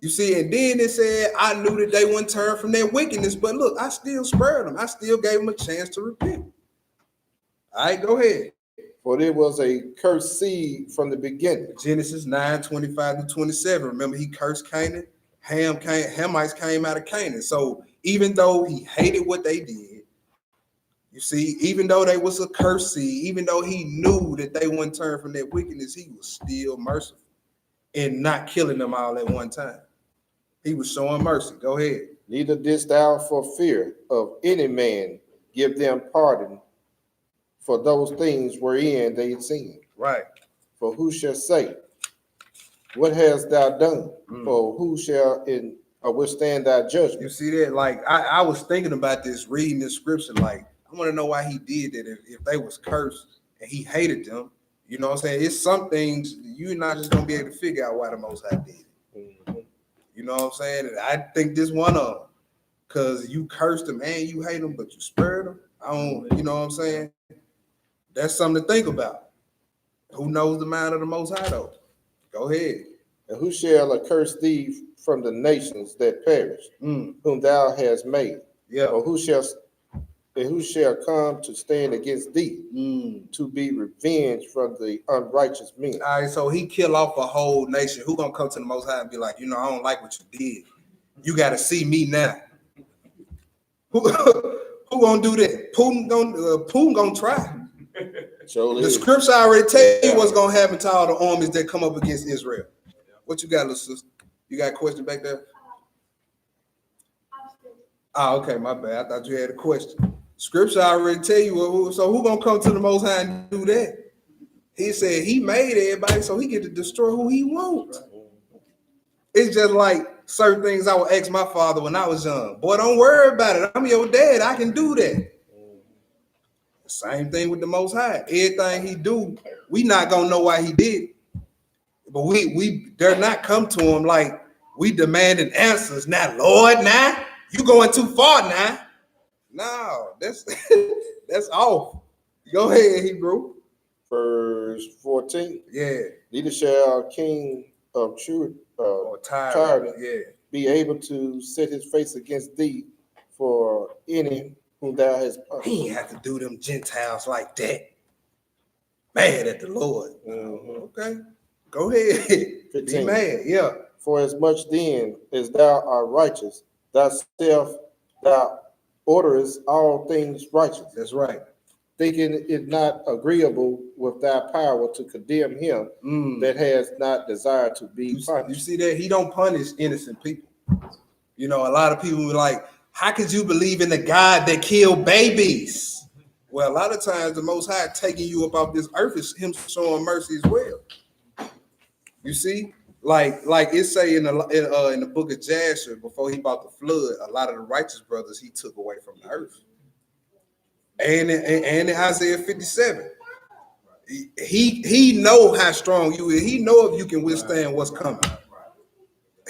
You see, and then it said, I knew that they wouldn't turn from their wickedness, but look, I still spared them. I still gave them a chance to repent. All right, go ahead. For there was a cursed seed from the beginning. Genesis 9, 25 to 27. Remember, he cursed Canaan. Hamites came out of Canaan. So even though he hated what they did, you see, even though they was a cursed seed, even though he knew that they wouldn't turn from their wickedness, he was still merciful and not killing them all at one time. He was showing mercy. Go ahead. Neither didst thou for fear of any man give them pardon for those things wherein they had sinned. Right. For who shall say, what hast thou done? Or who shall withstand thy judgment? You see that? Like, I was thinking about this, reading this scripture. Like, I want to know why he did that. If they was cursed and he hated them, you know what I'm saying? It's some things you're not just going to be able to figure out why the Most High did it. You know what I'm saying? And I think this one of them, because you cursed them and you hate them, but you spared them. You know what I'm saying? That's something to think about. Who knows the mind of the Most High, though? Go ahead. And who shall accurse thee from the nations that perish, whom thou hast made? Yeah. Or who shall come to stand against thee to be revenged from the unrighteous men? All right, so he kill off a whole nation. Who gonna come to the Most High and be like, I don't like what you did. You got to see me now. Who gonna do that? Putin gonna try. The scripture already tell you what's gonna happen to all the armies that come up against Israel. What you got, little sister? You got a question back there? Ah, okay, my bad. I thought you had a question. Scripture already tell you who gonna come to the Most High and do that? He said he made everybody, so he get to destroy who he wants. It's just like certain things I would ask my father when I was young. Boy, don't worry about it. I'm your dad. I can do that. Same thing with the Most High. Everything he do, we not gonna know why he did it. But we dare not come to him like we demanding answers. Now, Lord, now you going too far now. No, that's that's off. Go ahead, Hebrew. Verse 14. Yeah. Neither shall king of truth Or tyrant. Yeah. be able to set his face against thee for any whom thou hast punished. He ain't have to do them Gentiles like that. Mad at the Lord. Okay. Go ahead. 15. Be mad. Yeah. For as much then as thou art righteous, thyself thou orderest all things righteous, That's right. thinking it not agreeable with thy power to condemn him that has not desired to be punished. You see that? He don't punish innocent people. You know, a lot of people were like, how could you believe in the God that killed babies? Well, a lot of times the Most High taking you up off this earth is him showing mercy as well. You see, like it say in the book of Jasher, before he brought the flood, a lot of the righteous brothers he took away from the earth. And in Isaiah 57, he know how strong you is. He know if you can withstand what's coming.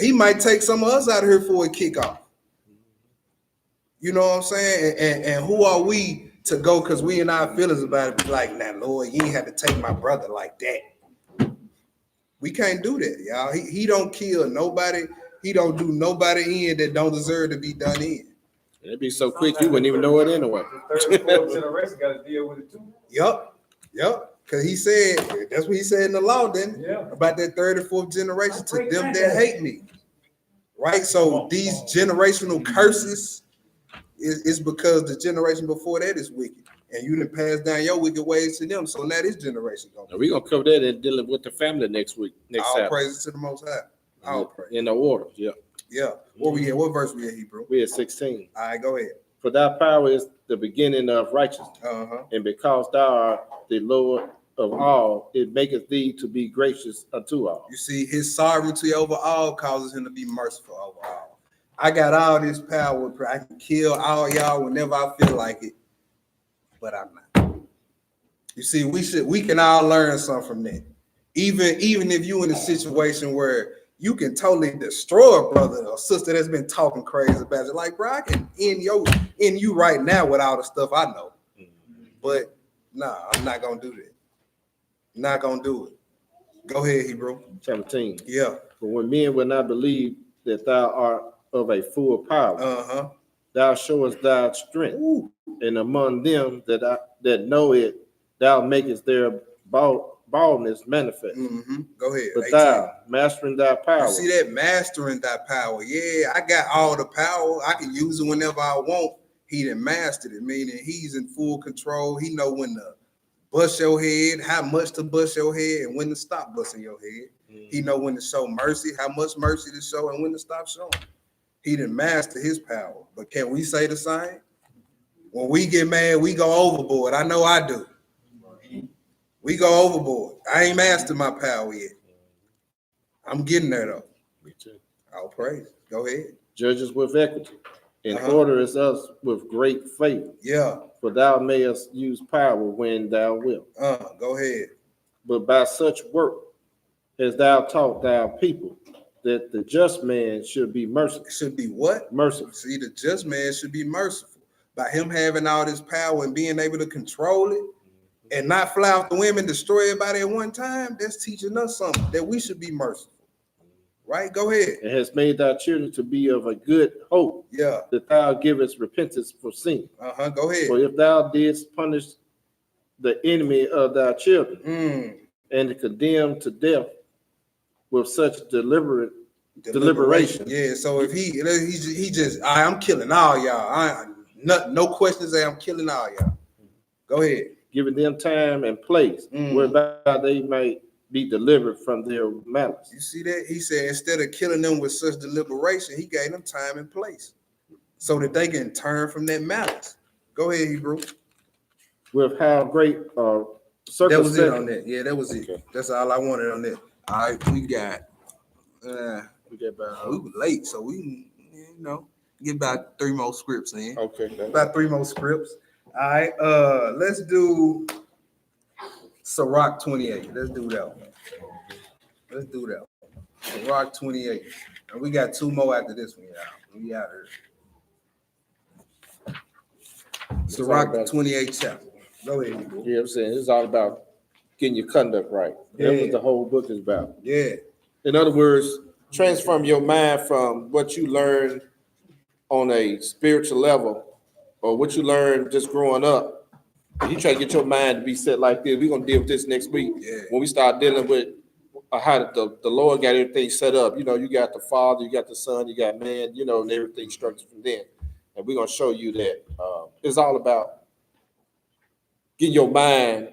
He might take some of us out of here for a kickoff. You know what I'm saying? And who are we to go? Because we in our feelings about it, be like, nah, Lord, you ain't have to take my brother like that. We can't do that, y'all. He don't kill nobody. He don't do nobody in that don't deserve to be done in. It'd be so quick you wouldn't even know it anyway. The third and fourth generation got to deal with it too. Yup. Because he said, that's what he said in the law, then, about that third and fourth generation, to them that hate me. Right? So these generational curses is because the generation before that is wicked. And you done pass down your wicked ways to them. So now this generation going. We're going to cover that and dealing with the family next week. Next All Saturday. praises to the Most High. All praise. In the order, yeah. Yeah. Where we at? What verse we at, Hebrew? We at 16. All right, go ahead. For thy power is the beginning of righteousness. And because thou art the Lord of all, it maketh thee to be gracious unto all. You see, his sovereignty over all causes him to be merciful over all. I got all this power. I can kill all y'all whenever I feel like it, but I'm not. You see, we can all learn something from that. Even if you in a situation where you can totally destroy a brother or sister that's been talking crazy about it. Like, bro, I can end you right now with all the stuff I know. But nah, I'm not gonna do that. Not gonna do it. Go ahead, Hebrew. 17. Yeah. For when men will not believe that thou art of a full power, thou showest thy strength. Ooh. And among them that know it, thou makest their baldness manifest. Go ahead. But thou, mastering thy power. You see that? Mastering thy power. Yeah, I got all the power. I can use it whenever I want. He done mastered it, meaning he's in full control. He know when to bust your head, how much to bust your head, and when to stop busting your head. He know when to show mercy, how much mercy to show, and when to stop showing. He done master his power. But can we say the same? When we get mad, we go overboard. I know I do. We go overboard. I ain't mastered my power yet. I'm getting there though. Me too. I'll praise. Go ahead. Judges with equity, and orderest us with great favor. Yeah. For thou mayest use power when thou wilt. Go ahead. But by such work as thou taught thy people, that the just man should be merciful. Should be what? Merciful. See, the just man should be merciful. By him having all this power and being able to control it and not fly off the women, destroy everybody at one time, that's teaching us something, that we should be merciful. Right? Go ahead. And has made thy children to be of a good hope. Yeah. That thou givest repentance for sin. Go ahead. For if thou didst punish the enemy of thy children and condemn to death with such deliberation. Yeah. So if he just I'm killing all y'all. No questions. I'm killing all y'all. Go ahead. giving them time and place whereby they might be delivered from their malice. You see that? He said instead of killing them with such deliberation, he gave them time and place so that they can turn from that malice. Go ahead, Hebrew. With how great That was it on that. Yeah, that was it. Okay. That's all I wanted on that. All right, we got we were late, so we get about 3 more scripts in. Okay. About 3 more scripts. All right, let's do Sirach 28. Let's do that one. Sirach 28. And we got 2 more after this one, y'all. We out here. Sirach 28 chapter. Go ahead. Yeah, I'm saying it's all about getting your conduct right. Yeah. That's what the whole book is about. Yeah. In other words, transform your mind from what you learned on a spiritual level or what you learned just growing up. You try to get your mind to be set like this. We're going to deal with this next week. Yeah. When we start dealing with how the Lord got everything set up. You got the Father, you got the Son, you got man, and everything structured from there. And we're going to show you that it's all about getting your mind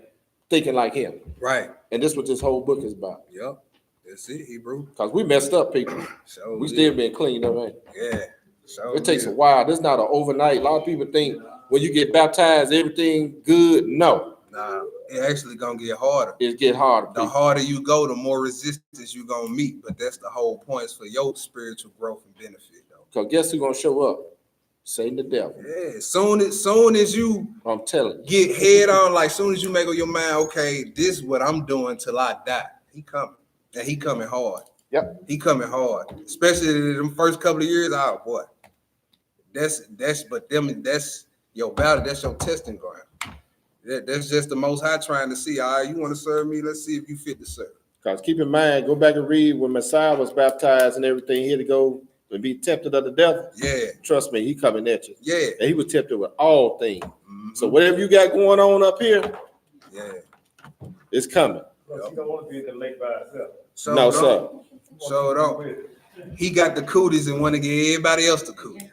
thinking like him. Right. And this is what this whole book is about. Yep. That's it, Hebrew. Because we messed up, people. So we still been cleaned up, man. Yeah. So it takes a while. This is not an overnight. A lot of people think when you get baptized, everything good. No. Nah, it actually gonna get harder. It get harder. The harder you go, the more resistance you gonna meet. But that's the whole point for your spiritual growth and benefit, though. Because guess who's gonna show up? Satan the devil. Yeah, soon as you I'm telling you, get head on, like soon as you make up your mind, okay, this is what I'm doing till I die. He coming. And he coming hard. Yep. He coming hard. Especially in the first couple of years. Oh boy. That's your battle, that's your testing ground. That's just the Most High trying to see. All right, you want to serve me? Let's see if you fit to serve. Because keep in mind, go back and read when Messiah was baptized and everything, he had to go and be tempted of the devil. Yeah. Trust me, he coming at you. Yeah. And he was tempted with all things. So whatever you got going on up here, it's coming. Well, you don't want to be in the lake by itself. So no, sir. So don't. He got the cooties and want to give everybody else the cooties.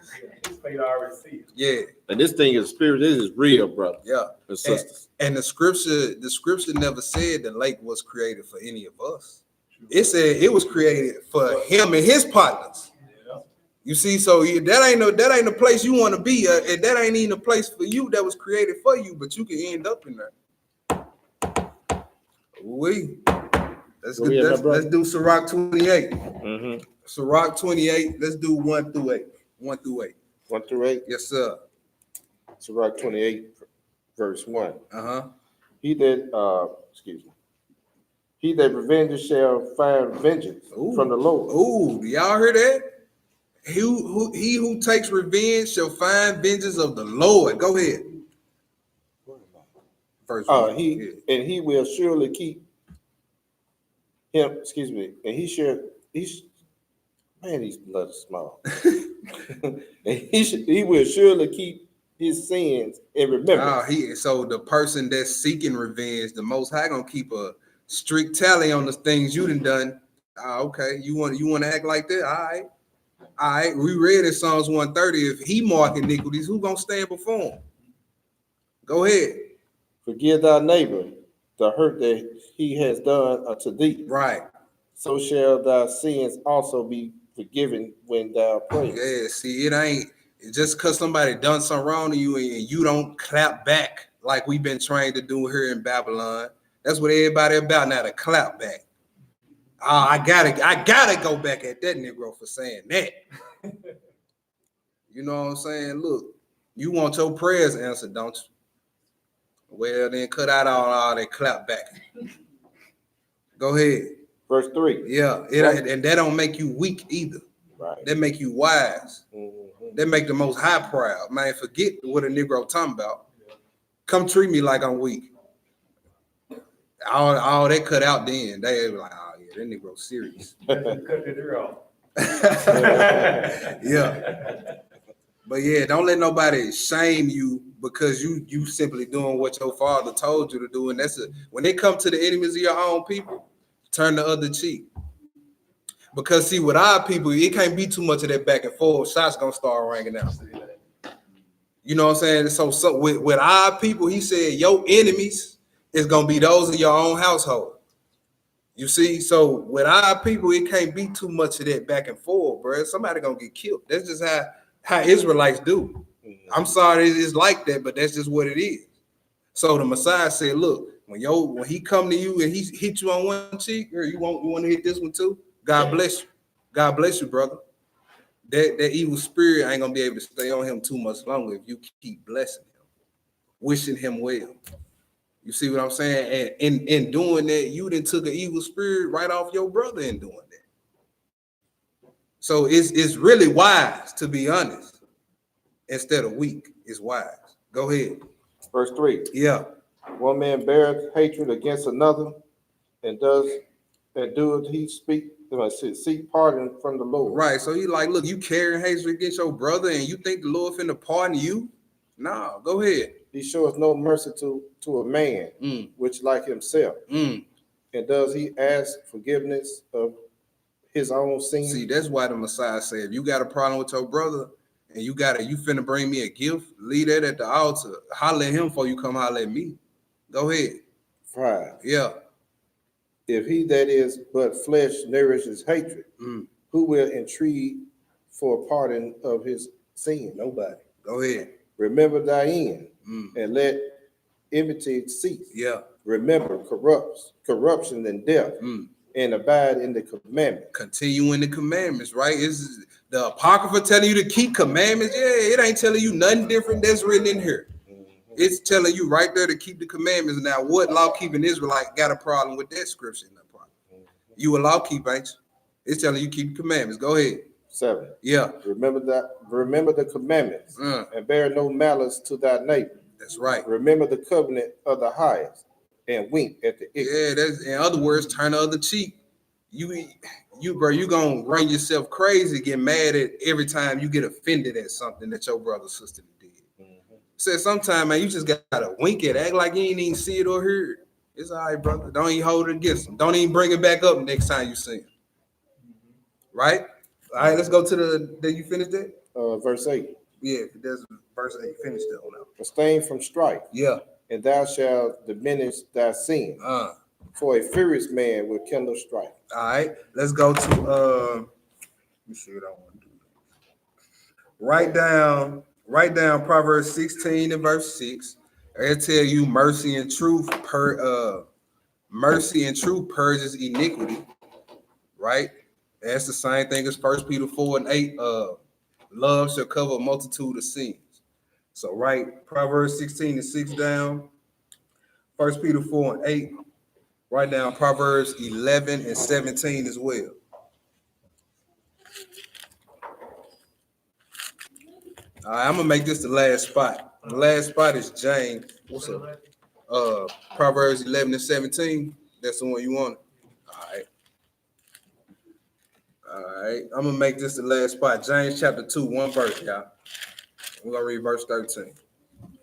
Yeah. And this thing is spirit. This is real, brother. Yeah. And sisters. And the scripture never said the lake was created for any of us. It said it was created for him and his partners. Yeah. You see, so that ain't the place you want to be. That ain't even a place for you that was created for you, but you can end up in there. Let's do Sirach 28. Sirach 28. Let's do 1 through 8. 1 through 8. 1 through 8? Yes, sir. Sirach 28, verse 1. He that revenges shall find vengeance from the Lord. Ooh, do y'all hear that? He who takes revenge shall find vengeance of the Lord. Go ahead. Verse 1. And he will surely keep him. Excuse me. And he's blood is small. And he will surely keep his sins in remembrance. So the person that's seeking revenge, the Most High gonna keep a strict tally on the things you done. Okay, you want to act like that? All right. We read in Psalms 130. If he mark iniquities, who gonna stand before him? Go ahead. Forgive thy neighbor the hurt that he has done unto thee. Right. So shall thy sins also be forgiven when thou prayest. Yeah, see, it ain't just because somebody done something wrong to you and you don't clap back like we've been trained to do here in Babylon. That's what everybody about now, to clap back. I gotta go back at that Negro for saying that. You know what I'm saying? Look, you want your prayers answered, don't you? Well, then cut out all that clap back. Go ahead. Verse 3. Yeah, and that don't make you weak either. Right. That make you wise. That make the Most High proud. Man, forget what a Negro talking about. Come treat me like I'm weak. All that cut out then. They were like, oh yeah, that Negro serious. Cut the ear off. Yeah. But yeah, don't let nobody shame you because you simply doing what your father told you to do. And when they come to the enemies of your own people, turn the other cheek. Because see, with our people, it can't be too much of that back and forth. Shots gonna start ringing out. You know what I'm saying? So with our people, he said, your enemies is gonna be those of your own household. You see, so with our people, it can't be too much of that back and forth, bro. Somebody gonna get killed. That's just how Israelites do. I'm sorry it's like that, but that's just what it is. So the Messiah said, look, when he come to you and he hit you on one cheek, or you want to hit this one too, God bless you. God bless you, brother. That evil spirit ain't gonna be able to stay on him too much longer if you keep blessing him, wishing him well. You see what I'm saying? And in doing that, you then took an evil spirit right off your brother in doing that. So it's really wise, to be honest, instead of weak. It's wise. Go ahead. Verse 3. Yeah. One man beareth hatred against another, and doeth he seek pardon from the Lord. Right. So he like, look, you carrying hatred against your brother, and you think the Lord finna pardon you? No, go ahead. He showeth no mercy to a man, which like himself. And does he ask forgiveness of his own sins? See, that's why the Messiah said, if you got a problem with your brother, and you finna bring me a gift, leave that at the altar. Holler at him before you come holler at me. Go ahead. 5. Yeah. If he that is but flesh nourishes hatred, who will entreat for pardon of his sin? Nobody. Go ahead. Remember thy end, and let enmity cease. Yeah. Remember corruption and death, and abide in the commandments. Continue in the commandments, right? Is the Apocrypha telling you to keep commandments? Yeah, it ain't telling you nothing different that's written in here. It's telling you right there to keep the commandments. Now, what law-keeping Israelite got a problem with that scripture? No problem. You a law-keeper, ain't you? It's telling you keep the commandments. Go ahead. 7. Yeah. Remember the commandments, and bear no malice to thy neighbor. That's right. Remember the covenant of the highest, and wink at the ignorant. Yeah, that's in other words, turn the other cheek. You gonna run yourself crazy, get mad at every time you get offended at something that your brother or sister did. Said sometimes, man, you just gotta wink at it, act like you ain't even see it or hear it. It's all right, brother. Don't even hold it against them. Don't even bring it back up next time you see him. Right? All right, let's go to did you finish that? Verse 8. Yeah, that's verse 8. Finish that one out. Abstain from strife. Yeah. And thou shalt diminish thy sin. For a furious man will kindle strife. All right, let's go to let me see what I want to do. Write down Proverbs 16 and verse 6. It'll tell you mercy and truth purges iniquity. Right? That's the same thing as 1 Peter 4 and 8. Love shall cover a multitude of sins. So write Proverbs 16 and 6 down. 1 Peter 4 and 8. Write down Proverbs 11 and 17 as well. All right, I'm gonna make this the last spot. The last spot is James. What's up? Proverbs 11 and 17. That's the one you want. All right. I'm gonna make this the last spot. James chapter 2, one verse, y'all. We're gonna read verse 13.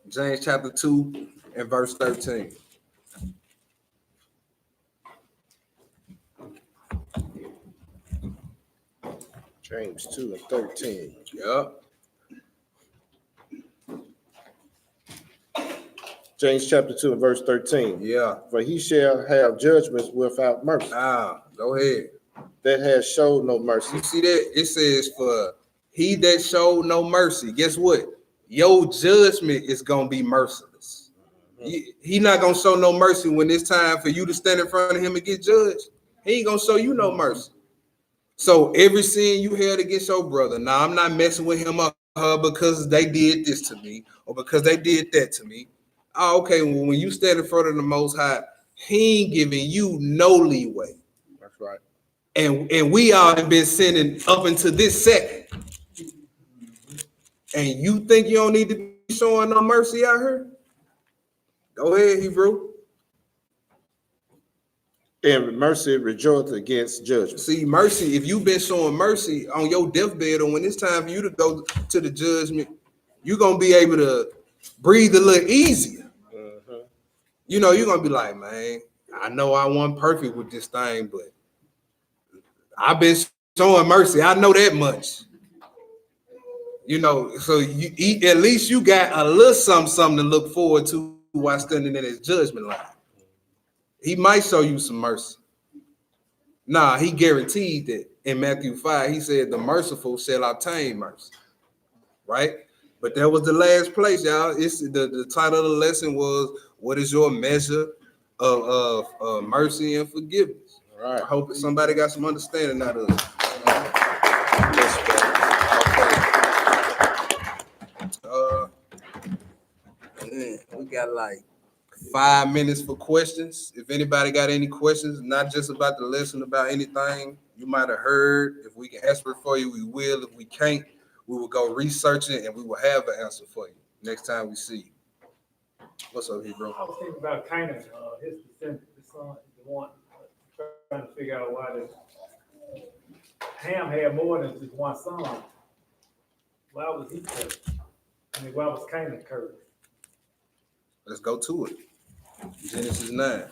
James chapter 2 and verse 13. James 2 and 13. Yep. James chapter 2 and verse 13. Yeah. For he shall have judgments without mercy. Go ahead. That has showed no mercy. You see that? It says, for he that showed no mercy. Guess what? Your judgment is gonna be merciless. He not gonna show no mercy when it's time for you to stand in front of him and get judged. He ain't gonna show you no mercy. So every sin you held against your brother, now I'm not messing with him or her because they did this to me or because they did that to me. Oh, okay, well, when you stand in front of the Most High, he ain't giving you no leeway. That's right. And we all have been sinning up until this second. And you think you don't need to be showing no mercy out here? Go ahead, Hebrew. And mercy rejoiceth against judgment. See, mercy, if you've been showing mercy on your deathbed or when it's time for you to go to the judgment, you're going to be able to breathe a little easier. You know, you're going to be like, man, I know I wasn't perfect with this thing, but I've been showing mercy. I know that much. You know, so you eat, at least you got a little something to look forward to while standing in his judgment line. He might show you some mercy. Nah, he guaranteed that in Matthew 5, he said the merciful shall obtain mercy. Right? But that was the last place, y'all. It's the title of the lesson was what is your measure of mercy and forgiveness? All right. I hope somebody got some understanding out of it. We got like 5 minutes for questions. If anybody got any questions, not just about the lesson, about anything you might have heard, if we can answer it for you, we will. If we can't, we will go research it and we will have an answer for you next time we see you. What's up, bro? I was thinking about Canaan, his descendant, the son, the one, trying to figure out why Ham had more than just one son. Why was he cursed? I mean, why was Canaan cursed? Let's go to it. Genesis 9.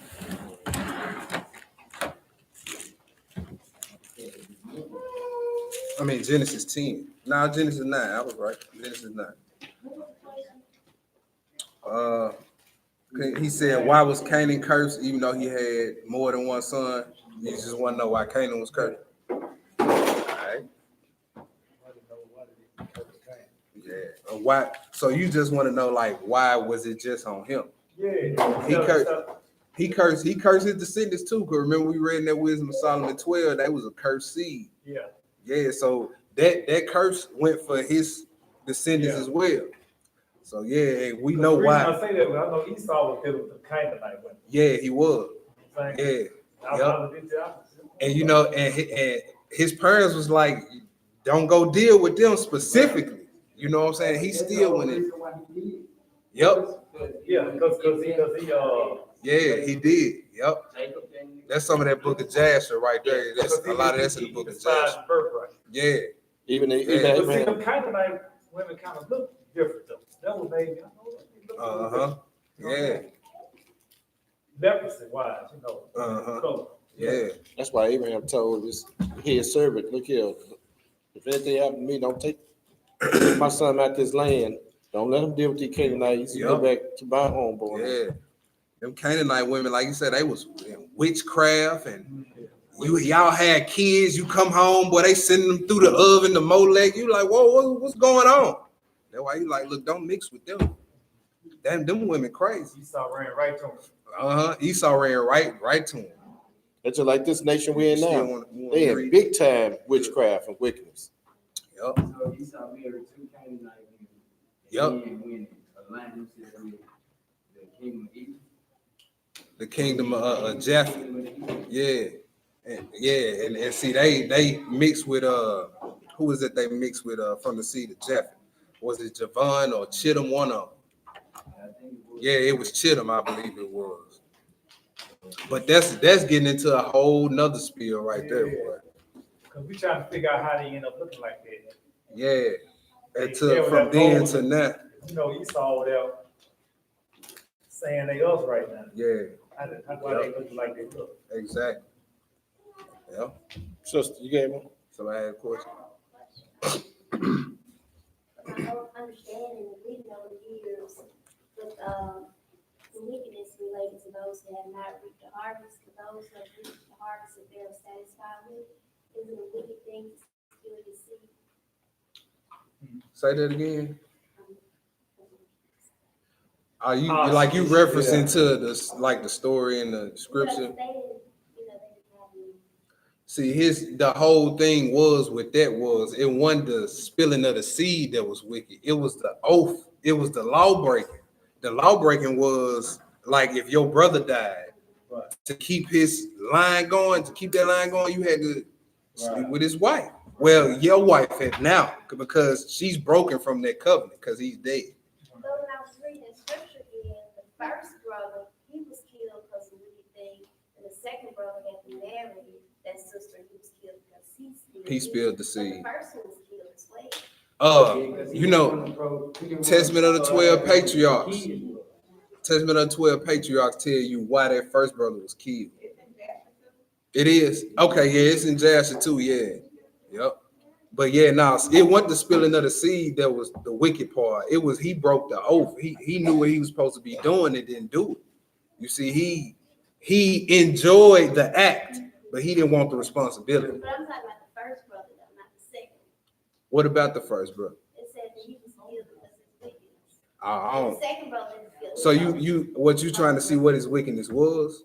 I mean, Genesis 10. No, Genesis 9. I was right. Genesis 9. He said, why was Canaan cursed even though he had more than one son? You just want to know why Canaan was cursed. All right. Yeah. Why? So you just want to know, like, why was it just on him? Yeah. He cursed his descendants too. Because remember, we read in that Wisdom of Solomon 12, that was a cursed seed. Yeah. Yeah, so that curse went for his descendants as well. So yeah, we know why. I say that, but I know Esau was dealing with the Canaanite women. Yeah, he was. Yeah. Yep. And you know, and his parents was like, don't go deal with them specifically. You know what I'm saying? He still went in. Yep. Yeah, because he yeah, he did. Yep. That's some of that book of Jasher right there. That's a lot of that's in the book of Jasher. Yeah. Even but see, them Canaanite women kind of look different though. That was maybe. Yeah. Leprosy wise, you know. Yeah. That's why Abraham told his servant, look here, if anything happen to me, don't take my son out this land. Don't let him deal with the Canaanites. Go back to my home, boy. Yeah. Them Canaanite women, like you said, they was in witchcraft, and y'all had kids. You come home, boy, they sending them through the oven, the Molech. You like, whoa, what's going on? That's why you like, look, don't mix with them. Damn, them women crazy. Esau ran right to him. Esau ran right to him. It's just like this nation we're in now. They have big time witchcraft and wickedness. Yep. So Esau married two Canaanite women. Yep. And when aligned himself with the kingdom of Egypt. The kingdom of Japheth. Yeah. And see, they mixed with who is it they mixed with from the seed of Japheth? Was it Javon or Chittim? One of them. Yeah, it was Chittim, I believe it was. But that's getting into a whole nother spiel right there, boy. Because we trying to figure out how they end up looking like that. Yeah. From then to now. You know, Esau over there saying they us right now. Yeah. That's why they look like they look. Exactly. Yeah. Sister, you gave one? Somebody had a question. I don't understand and we know the years with the wickedness related to those who have not reaped the harvest, to those who have reaped the harvest that they're satisfied with. Is it a wicked thing to steal the seed? Say that again. Are you like you referencing to the story in the scripture? See, the whole thing was with that was it wasn't the spilling of the seed that was wicked. It was the oath. It was the law breaking. The law breaking was like if your brother died, to keep his line going, you had to sleep with his wife. Well, your wife had now because she's broken from that covenant because he's dead. So when I was reading scripture again, the first brother, he was killed because of wicked thing, and the second brother had to marry that sister, he was killed because he spilled the seed. The first one was killed as well. You know, Testament of the 12 Patriarchs. Testament of the 12 Patriarchs tell you why that first brother was killed. It is? Okay, yeah, it's in Jasher too, yeah. Yep. But yeah, now it wasn't the spilling of the seed that was the wicked part. It was he broke the oath. He knew what he was supposed to be doing and didn't do it. You see, he enjoyed the act, but he didn't want the responsibility. But I'm talking about the first brother, though, not the second. What about the first brother? It said that he was killed because of his wickedness. I don't. The second brother is killed. So what you trying to see what his wickedness was?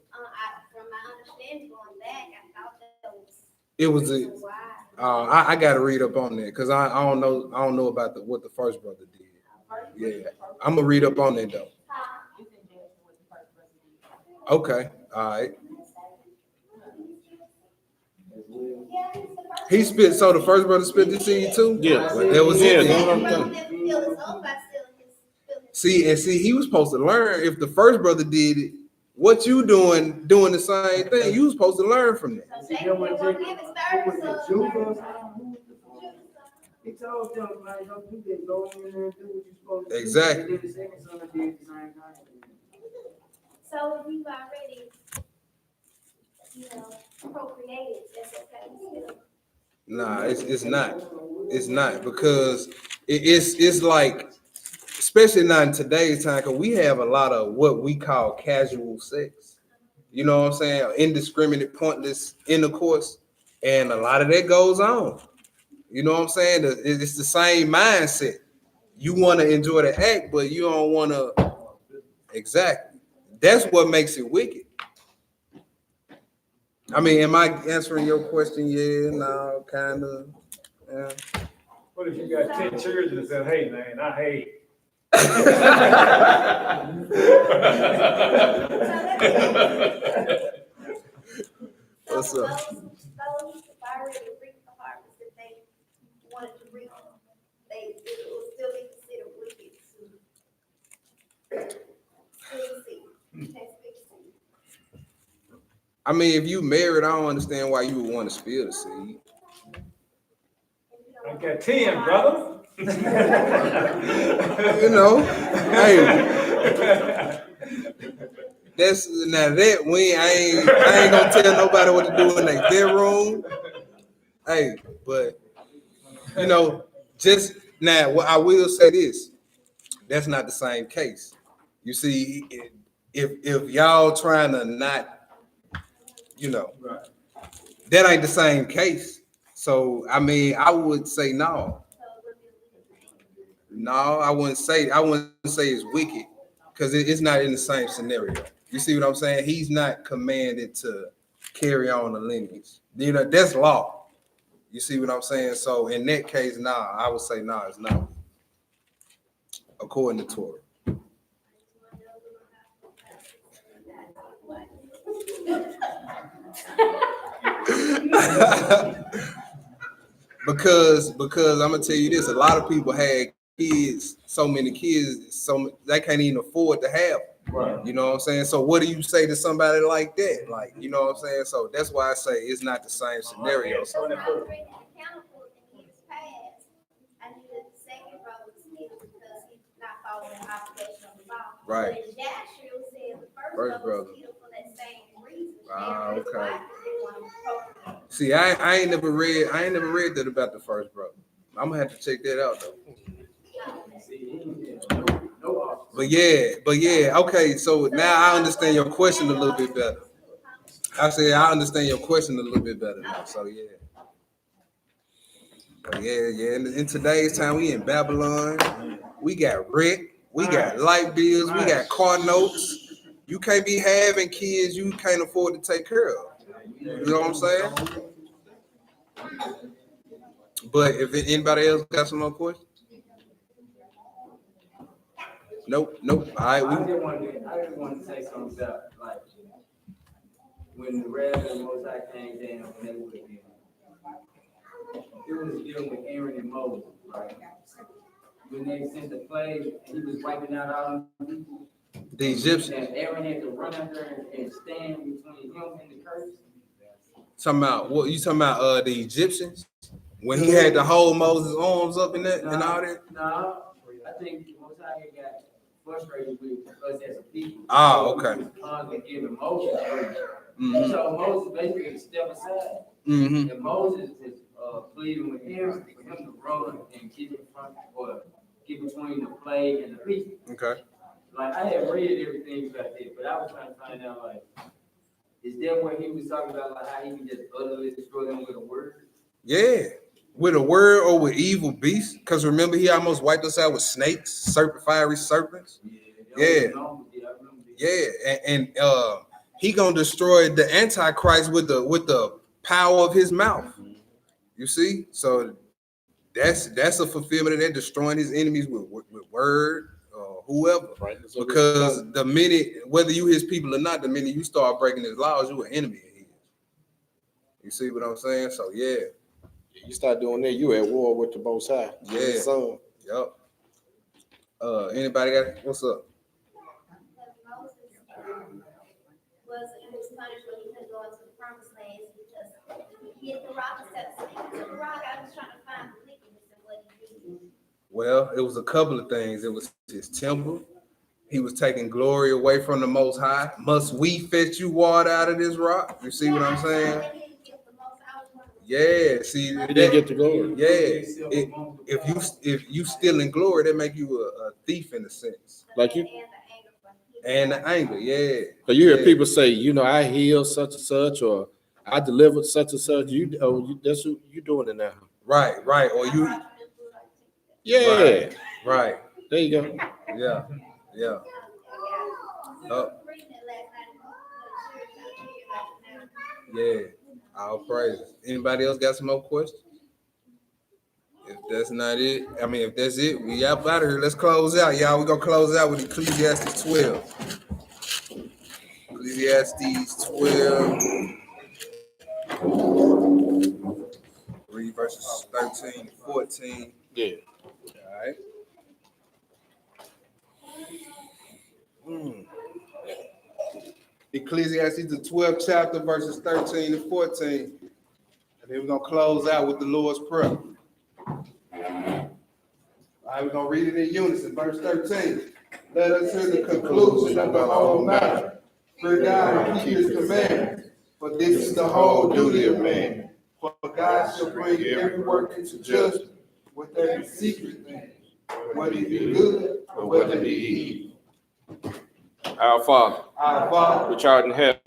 From my understanding going back, I thought that was. It was a. reason why. I got to read up on that because I don't know about what the first brother did. Yeah, I'm gonna read up on that though. Okay, all right. He spit. So the first brother spit the seed too. Yeah, that was yeah, it. that's what I'm Brother saying. never killed his own by stealing his. See, he was supposed to learn. If the first brother did it, what you doing the same thing? You was supposed to learn from that. So second one won't give his third son. He told them, like, don't do that, go in there and do what you're supposed to do. Exactly. And then the second son did the same thing. So if you've already, procreated, that's okay. Still. Nah, it's not. It's not because it's like, especially not in today's time, because we have a lot of what we call casual sex. You know what I'm saying? Indiscriminate, pointless intercourse, and a lot of that goes on. You know what I'm saying? It's the same mindset. You want to enjoy the act, but you don't want to. Exactly. That's what makes it wicked. I mean, am I answering your question? Yeah, no, kind of. Yeah. What if you got 10 children and said, hey, man, I hate. What's So up? those already reaped the harvest that they wanted to reap, it will still be considered wicked to still see. Can't speak to. I mean, if you married, I don't understand why you would want to spill the seed. I got 10, brother. You know, hey, that's now that I ain't gonna tell nobody what to do in their bedroom. Hey, but just now, what I will say this: that's not the same case. You see, if y'all trying to not, that ain't the same case. So I mean, I would say no. No, I wouldn't say it's wicked because it's not in the same scenario. You see what I'm saying? He's not commanded to carry on the lineage. That's law. You see what I'm saying? So in that case, I would say it's no. According to Torah. because I'm gonna tell you this: a lot of people had kids, so many kids, so they can't even afford to have. Right. You know what I'm saying? So what do you say to somebody like that? Like, you know what I'm saying? So that's why I say it's not the same scenario. So when I was reading accountable in years past, I knew that the second brother was killed because he's not following the obligation of the law. Right. But in Joshua said the first brother was killed for that same reason. Okay. See, I ain't never read that about the first brother. I'm gonna have to check that out though. But yeah, okay. So now I understand your question a little bit better. I said I understand your question a little bit better now. So yeah. But yeah. In today's time, we in Babylon. We got rent. We got light bills. We got car notes. You can't be having kids you can't afford to take care of. You know what I'm saying? But if anybody else got some more questions? Nope. All right. I just wanted to say something about, like, when the wrath of the Most High came down, when they were dealing, it was dealing with Aaron and Moses, right? When they sent the plague and he was wiping out all the people, the Egyptians. and Aaron had to run out there and stand between him and the curse. Talking about the Egyptians when he had to hold Moses' arms up in that and all that. No, I think Most High got frustrated with us as a people. Okay. Constantly giving Moses grace. Mm-hmm. So Moses basically stepped aside. Mm-hmm. And Moses was pleading with him for him to run and get in front or get between the plague and the beast. Okay. Like I had read everything about that, but I was trying to find out like, is that what he was talking about, like how he can just utterly destroy them with a word? Yeah. With a word or with evil beasts. Because remember, he almost wiped us out with snakes, fiery serpents. Yeah. And he gonna destroy the Antichrist with the power of his mouth. You see? So that's a fulfillment of that, destroying his enemies with word or whoever. Right. Because the minute, whether you his people or not, the minute you start breaking his laws, you an enemy of his. You see what I'm saying? So yeah. You start doing that, you at war with the Most High. Yeah. His son. Yep. Anybody got what's up? Was he was punished when he couldn't go into the promised land because he hit the rock instead of sticking to the rock. I was trying to find the wickedness in what he did. Well, it was a couple of things. It was his temple. He was taking glory away from the Most High. Must we fetch you water out of this rock? You see what I'm saying? Yeah. See, He didn't get the glory. Yeah. If you still in glory, that make you a thief in a sense. Like you. And the anger, yeah. So you hear people say, you know, I healed such and such, or I delivered such and such. That's what you doing it now. Right. Or you. Yeah. Right. There you go. Yeah. Yeah. All praises. Anybody else got some more questions? If that's not it, if that's it, we out of here. Let's close out, y'all. We're gonna close out with Ecclesiastes 12. Ecclesiastes 12. Read verses 13 to 14. Yeah. All right. Ecclesiastes, the 12th chapter, verses 13 to 14. And then we're going to close out with the Lord's Prayer. All right, we're going to read it in unison. Verse 13. Let us hear the conclusion of the whole matter. Fear God and keep his commandments, for this is the whole duty of man. For God shall bring every work into judgment, whether it be secret things, whether it be good, or whether it be evil. Our Father, which art in heaven,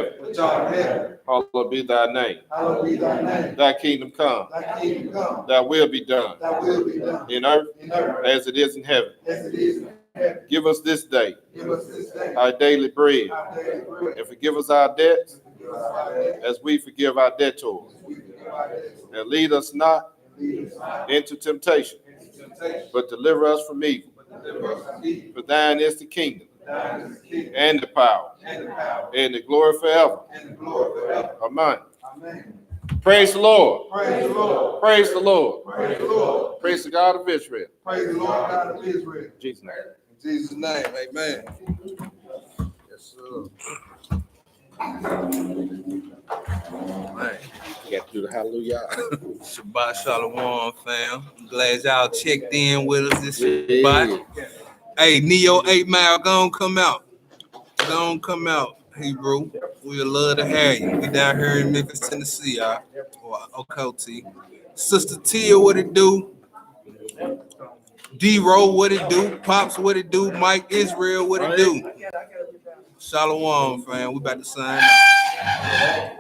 hallowed be thy name. hallowed be thy name. Thy kingdom come. Thy kingdom come. Thy will be done. Thy will be done. In earth In earth as it is in heaven. as it is in heaven. Give us this day Give us this day our daily bread, our daily bread. and forgive us our debts Give us our debt as we forgive our debtors. as we forgive our debtors. And lead us not And lead us not into temptation, into temptation, but deliver us from evil. but deliver us from evil. For thine is the kingdom, Thine is the kingdom and the power, and the power and the glory forever. and the glory forever. Amen. Amen. Praise the Lord. Praise the Lord. Praise the Lord. Praise the Lord. Praise the God of Israel. Praise the Lord God of Israel. In Jesus' name. In Jesus' name, amen. Yes, sir. Man. You got to do the hallelujah. Shabbat Shalom, fam. I'm glad y'all checked in with us this Yeah. Shabbat. Hey, Neo 8 Mile, go on, come out. Go on, come out, Hebrew. We'd love to have you. We down here in Memphis, Tennessee, y'all. Or Ocoee. Sister Tia, what it do? D-Row, what it do? Pops, what it do? Mike Israel, what it do? Shalom, fam. We about to sign out.